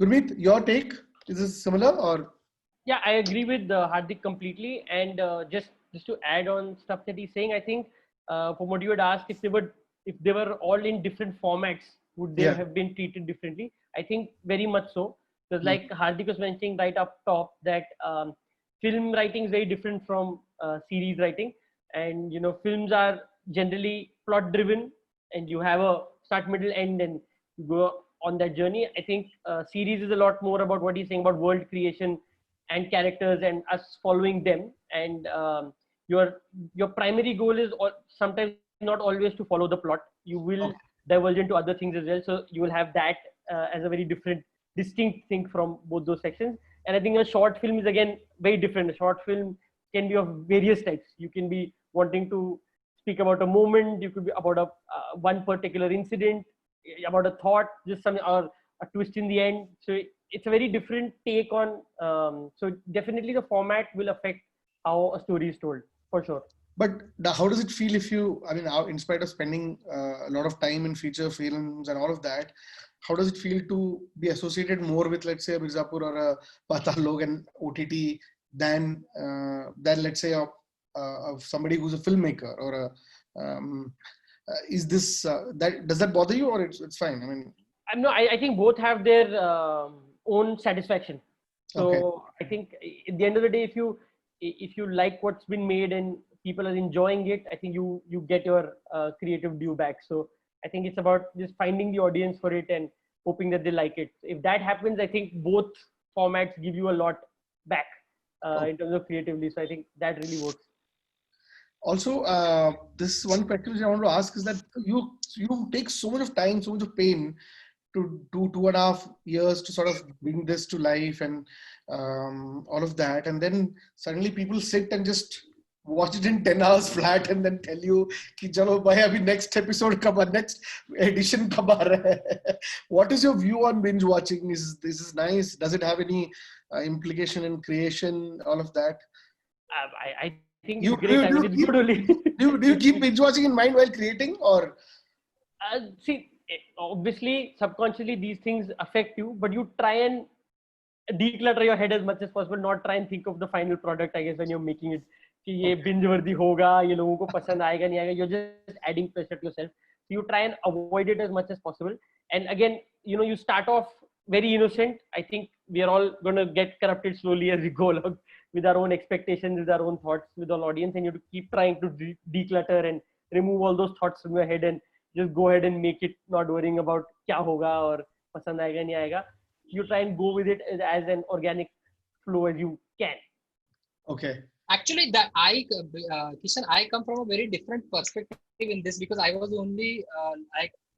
Gurmeet, your take, is this similar or? Yeah, I agree with Hardik completely, and just just to add on stuff that he's saying, I think from what you had asked, if they were all in different formats, would they Yeah. have been treated differently? I think very much so. Because Mm. like Hardik was mentioning right up top that film writing is very different from series writing, and films are generally plot driven, and you have a start, middle, end, and you go on that journey. I think series is a lot more about what he's saying about world creation and characters and us following them, and your primary goal is sometimes not always to follow the plot. You will Okay. diverge into other things as well, so you will have that as a very different, distinct thing from both those sections. And I think a short film is again very different. A short film can be of various types. You can be wanting to speak about a moment, you could be about a one particular incident, about a thought, just some, or a twist in the end. So it's a very different take on. So definitely the format will affect how a story is told, for sure. But how does it feel if you, I mean, in spite of spending a lot of time in feature films and all of that, how does it feel to be associated more with, let's say, a Mirzapur or a Paatal Lok and OTT than let's say, of somebody who's a filmmaker or is this, does that bother you, or it's fine? I mean, No, I think both have their own satisfaction. So okay. I think at the end of the day, if you like what's been made and people are enjoying it, I think you get your creative due back. So I think it's about just finding the audience for it and hoping that they like it. If that happens, I think both formats give you a lot back in terms of creatively. So I think that really works. Also, this one question which I want to ask is that you take so much of time, so much of pain to do 2.5 years to sort of bring this to life and all of that, and then suddenly people sit and just watch it in 10 hours flat and then tell you कि चलो भाई अभी next episode कब, next edition कब आ रहा है. What is your view on binge watching? Is this nice? Does it have any implication in creation, all of that? I think it's great. I mean, it's good only. do you keep binge watching in mind while creating, or? See, obviously, subconsciously, these things affect you, but you try and declutter your head as much as possible. Not try and think of the final product, I guess, when you're making it. कि ये binge worthy होगा, ये लोगों को पसंद आएगा नहीं आएगा. You're just adding pressure to yourself. So you try and avoid it as much as possible. And again, you start off very innocent. I think we are all going to get corrupted slowly as we go along with our own expectations, with our own thoughts, with our audience, and you have to keep trying to declutter and remove all those thoughts from your head and just go ahead and make it, not worrying about क्या होगा और पसंद आएगा नहीं आएगा. You try and go with it as an organic flow as you can. Okay. Actually, Kishan, I come from a very different perspective in this because I was only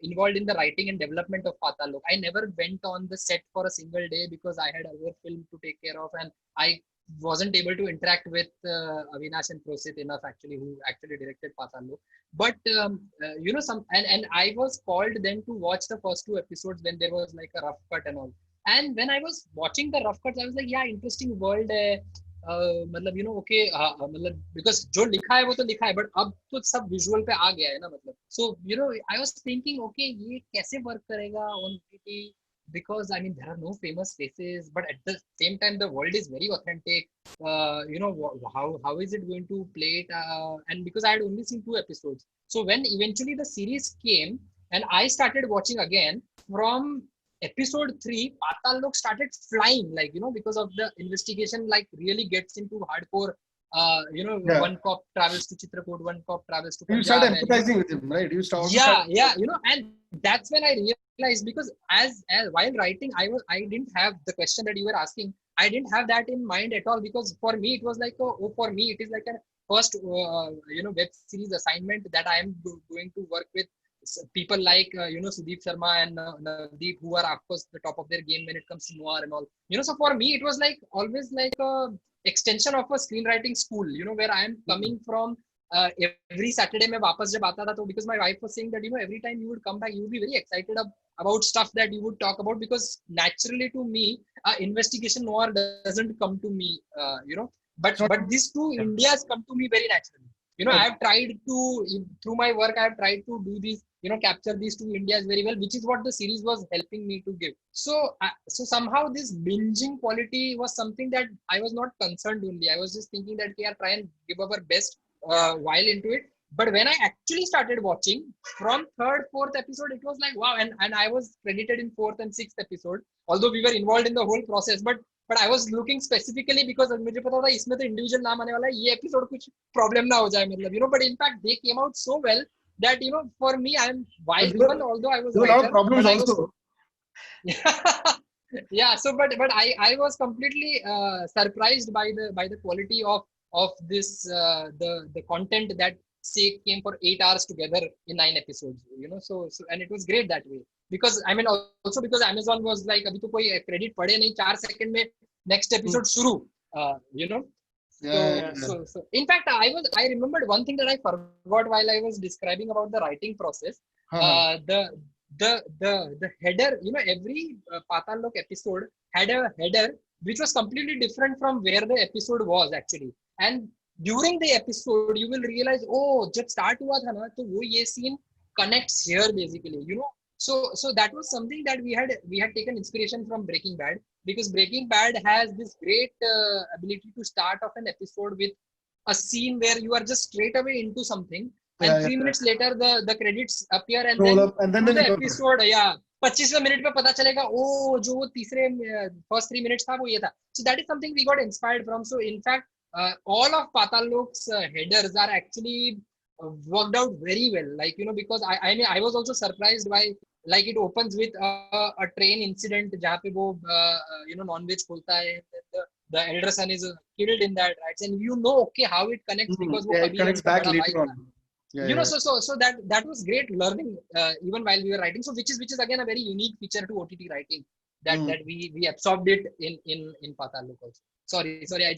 involved in the writing and development of Paatal Lok. I never went on the set for a single day because I had other film to take care of, and I wasn't able to interact with Avinash and Prosit enough actually, who actually directed Paatal Lok. But and I was called then to watch the first 2 episodes when there was like a rough cut and all. And when I was watching the rough cuts, I was like, yeah, interesting world है. मतलब okay, मतलब because जो लिखा है वो तो लिखा है, but अब तो सब visual पे आ गया है ना, मतलब. So I was thinking, okay, ये कैसे work करेगा on OTT, because I mean there are no famous faces, but at the same time the world is very authentic. How is it going to play it? And because I had only seen 2 episodes, so when eventually the series came and I started watching again from episode 3, Paatal Lok started flying, like, because of the investigation, like really gets into hardcore, Yeah. one cop travels to Chitrakoot, one cop travels to Punjab. You start empathizing with him, right? You start. Yeah, and that's when I realized, because as while writing, I didn't have the question that you were asking. I didn't have that in mind at all, because for me it was like, for me it is like a first web series assignment that I am going to work with people like Sudeep Sharma and Navdeep, who are of course the top of their game when it comes to noir and all. So for me it was like always like a extension of a screenwriting school, where I am coming from. Every Saturday मैं वापस जब आता था, तो because my wife was saying that every time you would come back, you would be very excited about stuff that you would talk about, because naturally to me investigation noir doesn't come to me, but these two Indias come to me very naturally. I have tried to, through my work, I have tried to do these capture these two Indias very well, which is what the series was helping me to give. So somehow this binging quality was something that I was not concerned only. I was just thinking that we are try and give our best while into it. But when I actually started watching from third, fourth episode, it was like wow, and I was credited in fourth and sixth episode, although we were involved in the whole process. But I was looking specifically because मुझे पता था इसमें तो individual नाम आने वाला है, ये episode कुछ problem ना हो जाए मतलब. But in fact they came out so well that for me I'm while even although I was there were a lot of writer, problems but I also. yeah, so but I was completely surprised by the quality of this the content that say came for 8 hours together in 9 episodes, so and it was great that way because I mean also because Amazon was like अभी तो कोई credit पड़े नहीं 4 second में next episode शुरू Yeah. so in fact I remembered one thing that I forgot while I was describing about the writing process. The header, every Patal Lok episode had a header which was completely different from where the episode was actually. And during the episode, you will realize, oh, जब start हुआ था ना, तो वो ये scene connects here basically. So that was something that we had taken inspiration from Breaking Bad, because Breaking Bad has this great ability to start off an episode with a scene where you are just straight away into something. And 3 minutes later, the credits appear and Roll then up, and then the episode, 25वें minute पे पता चलेगा ओ जो वो तीसरे first 3 minutes था वो ये था. So that is something we got inspired from. So in fact, all of Patal Lok's headers are actually worked out very well. Like because I mean I was also surprised by like it opens with a train incident जहाँ पे वो non-veg खोलता है. The elder son is killed in that, right? And okay how it connects because वो it connects back later on. So that was great learning even while we were writing. So which is again a very unique feature to OTT writing that we absorbed it in Patal Lok also. Sorry, I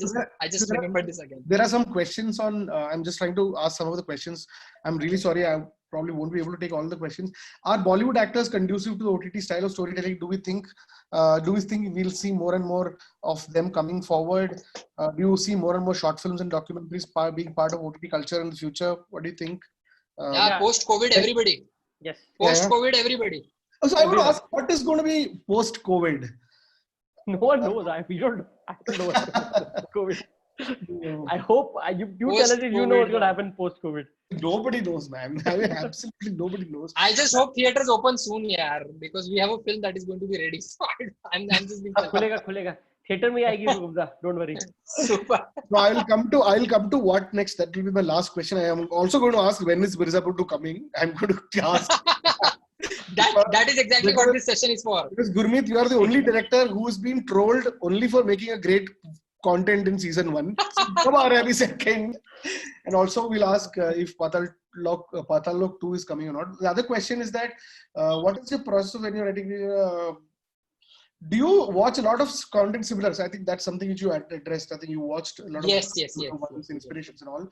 just remembered this again. There are some questions on. I'm just trying to ask some of the questions. I'm really sorry. I probably won't be able to take all the questions. Are Bollywood actors conducive to the OTT style of storytelling? Do we think we'll see more and more of them coming forward? Do you see more and more short films and documentaries being part of OTT culture in the future? What do you think? Post-COVID, everybody. Yes. Post-COVID, everybody. So I want to ask, what is going to be post-COVID? No one knows. We don't know COVID. I hope you tell us if you know what's going to happen post-COVID. Nobody knows, man. I mean, absolutely nobody knows. I just hope theaters open soon, yaar, because we have a film that is going to be ready. So I'm just being खुलेगा. Theater में आएगी Gupta. Don't worry. Super. So I'll come to what next. That will be my last question. I am also going to ask when is Mirzapur coming. I'm going to ask. that is exactly what this session is for. Because Gurmeet, you are the only director who is being trolled only for making a great content in season 1. So, every second. And also we'll ask if Patal Lok 2 is coming or not. The other question is that what is the process of when you're writing? Do you watch a lot of content similar? So I think that's something which you addressed. I think you watched a lot of yes. inspirations and all.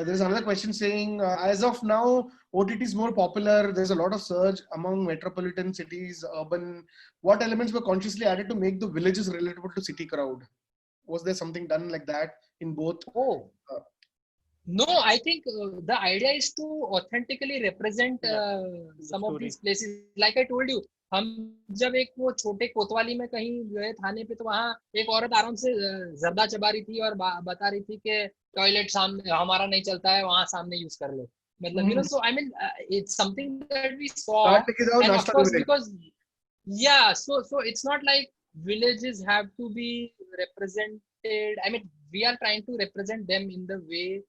There's another question saying, as of now, OTT is more popular. There's a lot of surge among metropolitan cities, urban. What elements were consciously added to make the villages relatable to city crowd? Was there something done like that in both? No, I think the idea is to authentically represent some of these places. Like I told you, हम जब एक वो छोटे कोतवाली में कहीं गए थाने पे, तो वहाँ एक औरत आराम से जर्दा चबा रही थी और बता रही थी कि टॉयलेट सामने हमारा नहीं चलता है, वहाँ सामने यूज कर लो. मतलब so I mean it's something that we saw, and of course because so it's not like villages have to be represented. I mean we are trying to represent them in the way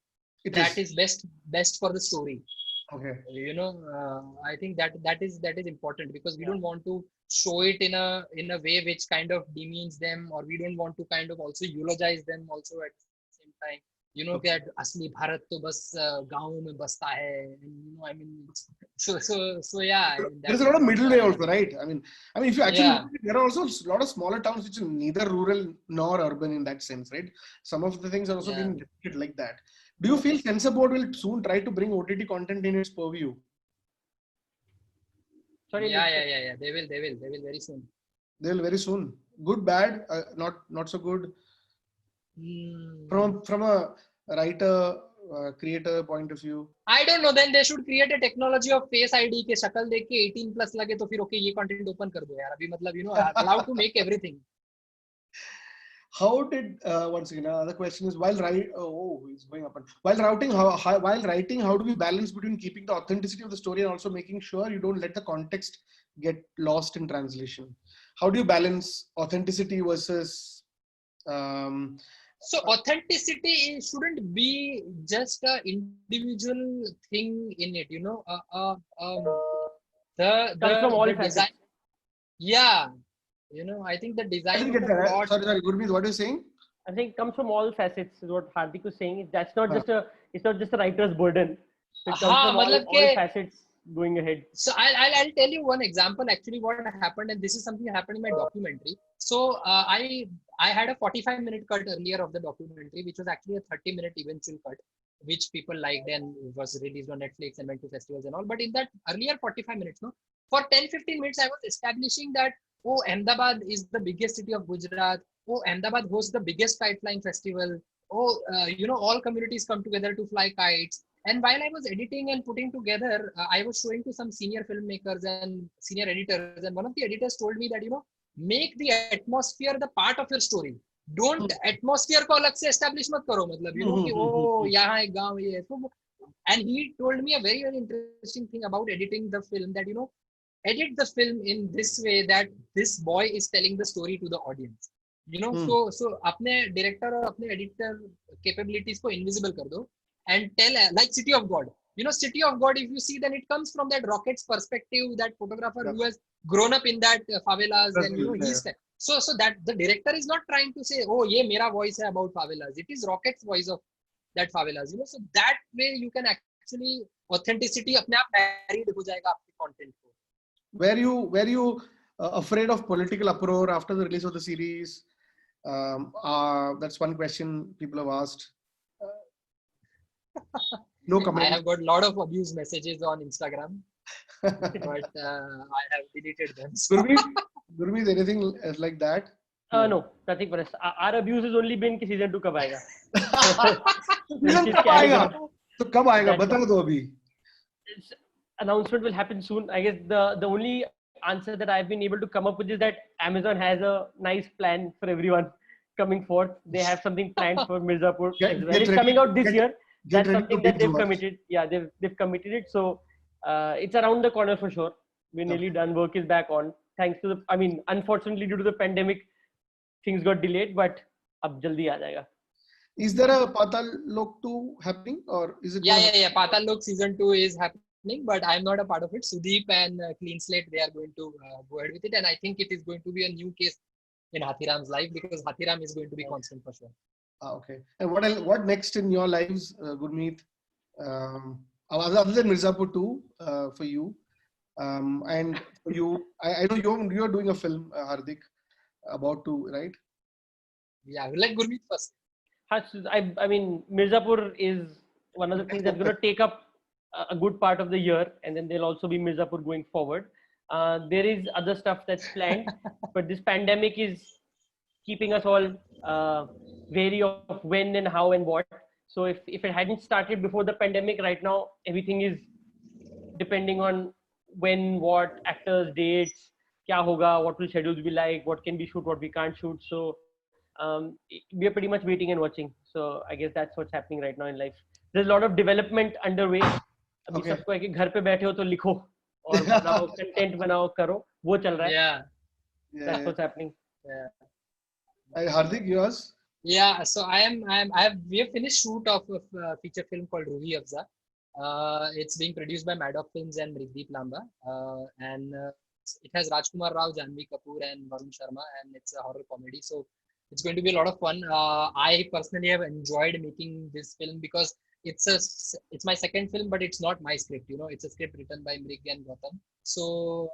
that is best for the story. Okay. I think that is important, because we don't want to show it in a way which kind of demeans them, or we don't want to kind of also eulogize them also at the same time. that asli Bharat to bas gaon mein basta hai. I mean, so yeah. There's a lot of middle way also, right? I mean, if you actually there are also a lot of smaller towns which are neither rural nor urban in that sense, right? Some of the things are also being depicted like that. Do you feel Censor Board will soon try to bring OTT content in its purview? Sorry. Yeah. They will very soon. They will very soon. Good, bad, not so good. From a writer creator point of view? I don't know. Then they should create a technology of face ID के शक्ल देख के 18 plus लगे तो फिर okay ये content open कर दो यार. अभी मतलब allowed to make everything. How did once again the question is while writing it's going up and while writing how do we balance between keeping the authenticity of the story and also making sure you don't let the context get lost in translation? How do you balance authenticity versus so authenticity shouldn't be just an individual thing in it, the design. Yeah. I think the design. I didn't get that. Sorry, Gurmeet, what are you saying? I think it comes from all facets. Is what Hardik was saying. That's not just it's not just a writer's burden. It comes from all facets going ahead. So I'll tell you one example. Actually, what happened, and this is something that happened in my documentary. So I had a 45-minute cut earlier of the documentary, which was actually a 30-minute eventual cut, which people liked and was released on Netflix and went to festivals and all. But in that earlier 45 minutes, for 10-15 minutes, I was establishing that Ahmedabad is the biggest city of Gujarat. Ahmedabad hosts the biggest kite flying festival. All communities come together to fly kites. And while I was editing and putting together, I was showing to some senior filmmakers and senior editors. And one of the editors told me that, make the atmosphere the part of your story. Don't atmosphere ko alag se establish mat karo. Matlab, yahan ek gaon ye hai. And he told me a very, very interesting thing about editing the film that, edit the film in this way that this boy is telling the story to the audience. So apne director or apne editor capabilities ko invisible kar do and tell like City of God. City of God, if you see, then it comes from that Rocket's perspective, that photographer who has grown up in that favelas and he's so that the director is not trying to say, ye mera voice hai about favelas. It is Rocket's voice of that favelas. So that way you can actually authenticity apne aap married ho jayega aapke content ko. Were you afraid of political uproar after the release of the series? That's one question people have asked. No comment. I have got a lot of abuse messages on Instagram, but I have deleted them. Gurmeet, anything like that? No, nothing for us. Our abuse has only been कि season 2 कब आएगा? Season कब आएगा? तो कब आएगा? बता दो अभी. Announcement will happen soon. I guess the only answer that I've been able to come up with is that Amazon has a nice plan for everyone coming forth. They have something planned for Mirzapur as well. It's coming out this year. That's something that they've committed. Yeah, they've committed it. So it's around the corner for sure. We're nearly done. Work is back on. Thanks to unfortunately due to the pandemic, things got delayed, but ab jaldi aa jayega. Is there a Patal Lok 2 happening or is it? Yeah. Patal Lok season 2 is happening, but I'm not a part of it. Sudeep and Clean Slate, they are going to go ahead with it. And I think it is going to be a new case in Hathiram's life because Hathiram is going to be constant for sure. Okay. And what next in your lives, Gurmeet? Other than Mirzapur 2 for you, and for you, I know you're doing a film, Hardik, about to, right? Yeah, we'll let Gurmeet first. I mean, Mirzapur is one of the things that's going to take up a good part of the year, and then there'll also be Mirzapur going forward. There is other stuff that's planned, but this pandemic is keeping us all wary of when and how and what. So if it hadn't started before the pandemic, right now everything is depending on when, what, actors, dates, kya hoga, what will schedules be like, what can we shoot, what we can't shoot. So we are pretty much waiting and watching. So I guess that's what's happening right now in life. There's a lot of development underway. अभी सबको है कि घर पे बैठे हो तो लिखो और बनाओ, कंटेंट बनाओ, करो, वो चल रहा है. Yeah. That's what's happening. Yeah. Hardik, yours? Yeah, so we have finished shoot of a feature film called Ruhi Afza. It's being produced by Maddox Films and Mrigdeep Lamba, and it has Rajkumar Rao, Janvi Kapoor, and Varun Sharma, and it's a horror comedy. So it's going to be a lot of fun. I personally have enjoyed making this film because it's my second film, but it's not my script. It's a script written by Mrig and Gautam. So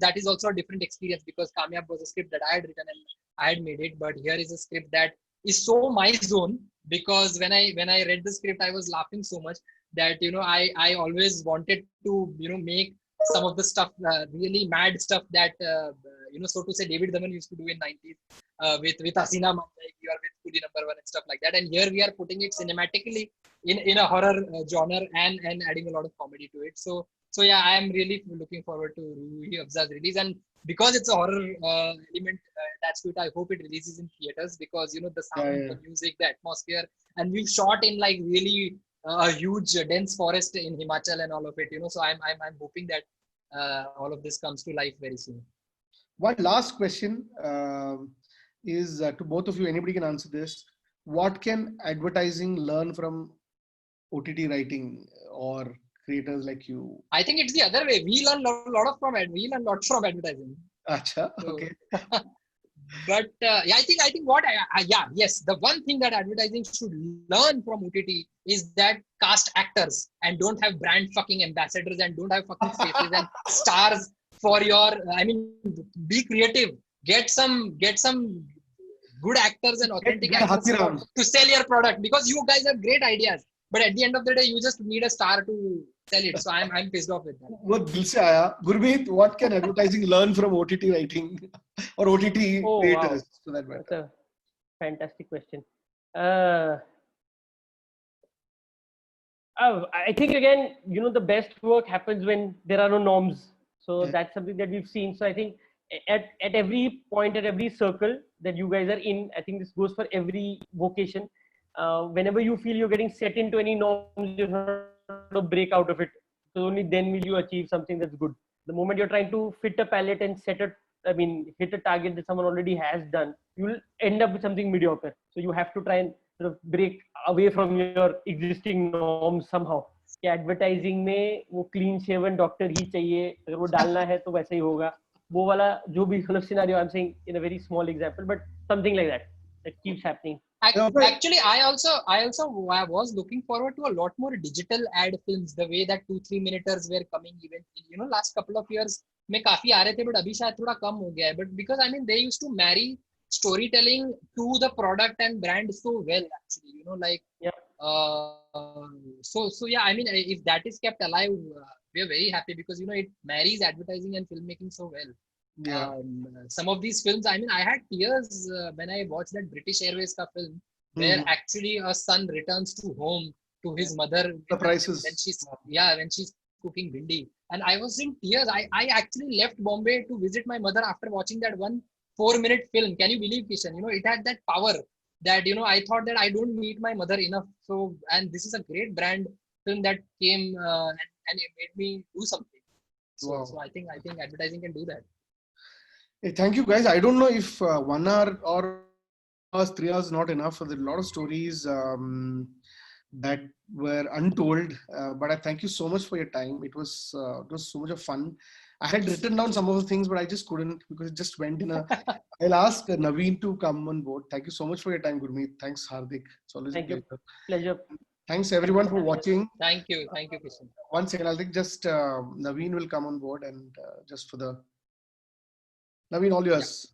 that is also a different experience because Kamyab was a script that I had written and I had made it, but here is a script that is so my zone because when I read the script, I was laughing so much that I always wanted to make some of the stuff, really mad stuff that so to say David Dhawan used to do in 90s with Hasina Manjayegi or with the number one and stuff like that. And here we are putting it cinematically in a horror genre and adding a lot of comedy to it. So yeah, I am really looking forward to Ruhi Afza's release. And because it's a horror element attached to it, I hope it releases in theaters, because the sound, Yeah. the music, the atmosphere, and we've shot in like really a huge dense forest in Himachal and all of it. So I'm hoping that all of this comes to life very soon. One last question is to both of you. Anybody can answer this. What can advertising learn from OTT writing or creators like you? I think it's the other way. We learn a lot from advertising. Acha, So, okay. but yeah, I think what yes, the one thing that advertising should learn from OTT is that cast actors and don't have brand fucking ambassadors and don't have fucking faces and stars for your. I mean, be creative. Get some good actors and authentic Get actors Hathiram. to sell your product, because you guys have great ideas. But at the end of the day, you just need a star to sell it. So I'm pissed off with that. वो दिल से आया. Gurmeet, what can advertising learn from OTT writing or OTT Oh, creators? wow. For that matter? That's a fantastic question. I think again, the best work happens when there are no norms. So Yeah. that's something that we've seen. So I think at every point, at every circle that you guys are in, I think this goes for every vocation. Whenever you feel you're getting set into any norms, you have to break out of it. So only then will you achieve something that's good. The moment you're trying to fit a palette and hit a target that someone already has done, you will end up with something mediocre. So you have to try and sort of break away from your existing norms somehow. कि advertising में वो clean shaven doctor ही चाहिए, अगर वो डालना है तो वैसे ही होगा. वो वाला जो भी मतलब scenario, I'm saying in a very small example, but something like that keeps happening. Actually, I also was looking forward to a lot more digital ad films, the way that 2-3 minuters were coming even last couple of years में काफी आ रहे थे, but अभी शायद थोड़ा कम हो गया है. But because I mean they used to marry storytelling to the product and brand so well, actually, like Yeah. So yeah, I mean if that is kept alive, we are very happy, because it marries advertising and filmmaking so well. Yeah. Some of these films, I mean, I had tears when I watched that British Airways ka film, where actually a son returns to home to his mother Surprises. when she's cooking bhindi, and I was in tears. I actually left Bombay to visit my mother after watching that 4-minute film. Can you believe, Kishan? It had that power that I thought that I don't meet my mother enough. So, and this is a great brand film that came and it made me do something. So, Wow. so I think advertising can do that. Hey, thank you guys. I don't know if 1 hour or 3 hours not enough. There are a lot of stories that were untold, but I thank you so much for your time. It was so much of fun. I had written down some of the things, but I just couldn't, because it just went in a. I'll ask Naveen to come on board. Thank you so much for your time, Gurmeet. Thanks, Hardik. It's always Thank a you. pleasure. Pleasure. Thanks everyone for watching. Thank you, Kishan. One second, I think just Naveen will come on board, and just for the Naveen, all yours.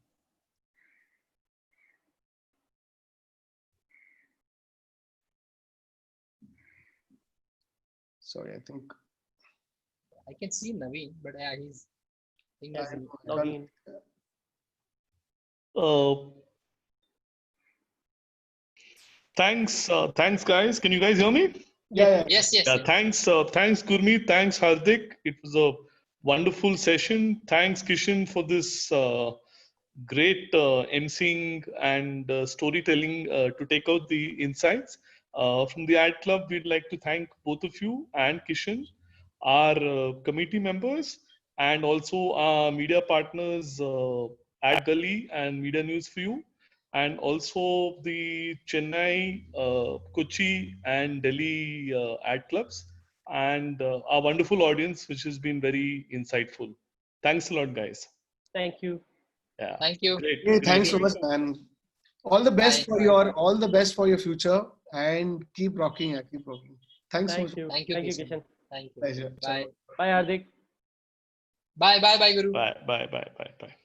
Sorry, I think I can see Naveen, but yeah, he's. Naveen. Thanks guys. Can you guys hear me? Yeah. Yes. Yeah, thanks Gurmeet, thanks Hardik. It was a wonderful session. Thanks Kishan for this great emceeing and storytelling to take out the insights. From the Ad Club, we'd like to thank both of you and Kishan, our committee members, and also our media partners, Ad Gully and Media News for You, and also the Chennai, Kochi, and Delhi ad clubs, and our wonderful audience, which has been very insightful. Thanks a lot, guys. Thank you. Yeah. Thank you. Great. Hey, thanks so much, man. All the best Bye. all the best for your future, and keep rocking. Keep rocking. Thanks so much. Thank you, Kishan. Thank you. Pleasure. Bye. Bye, Hardik. Bye, Guru. Bye.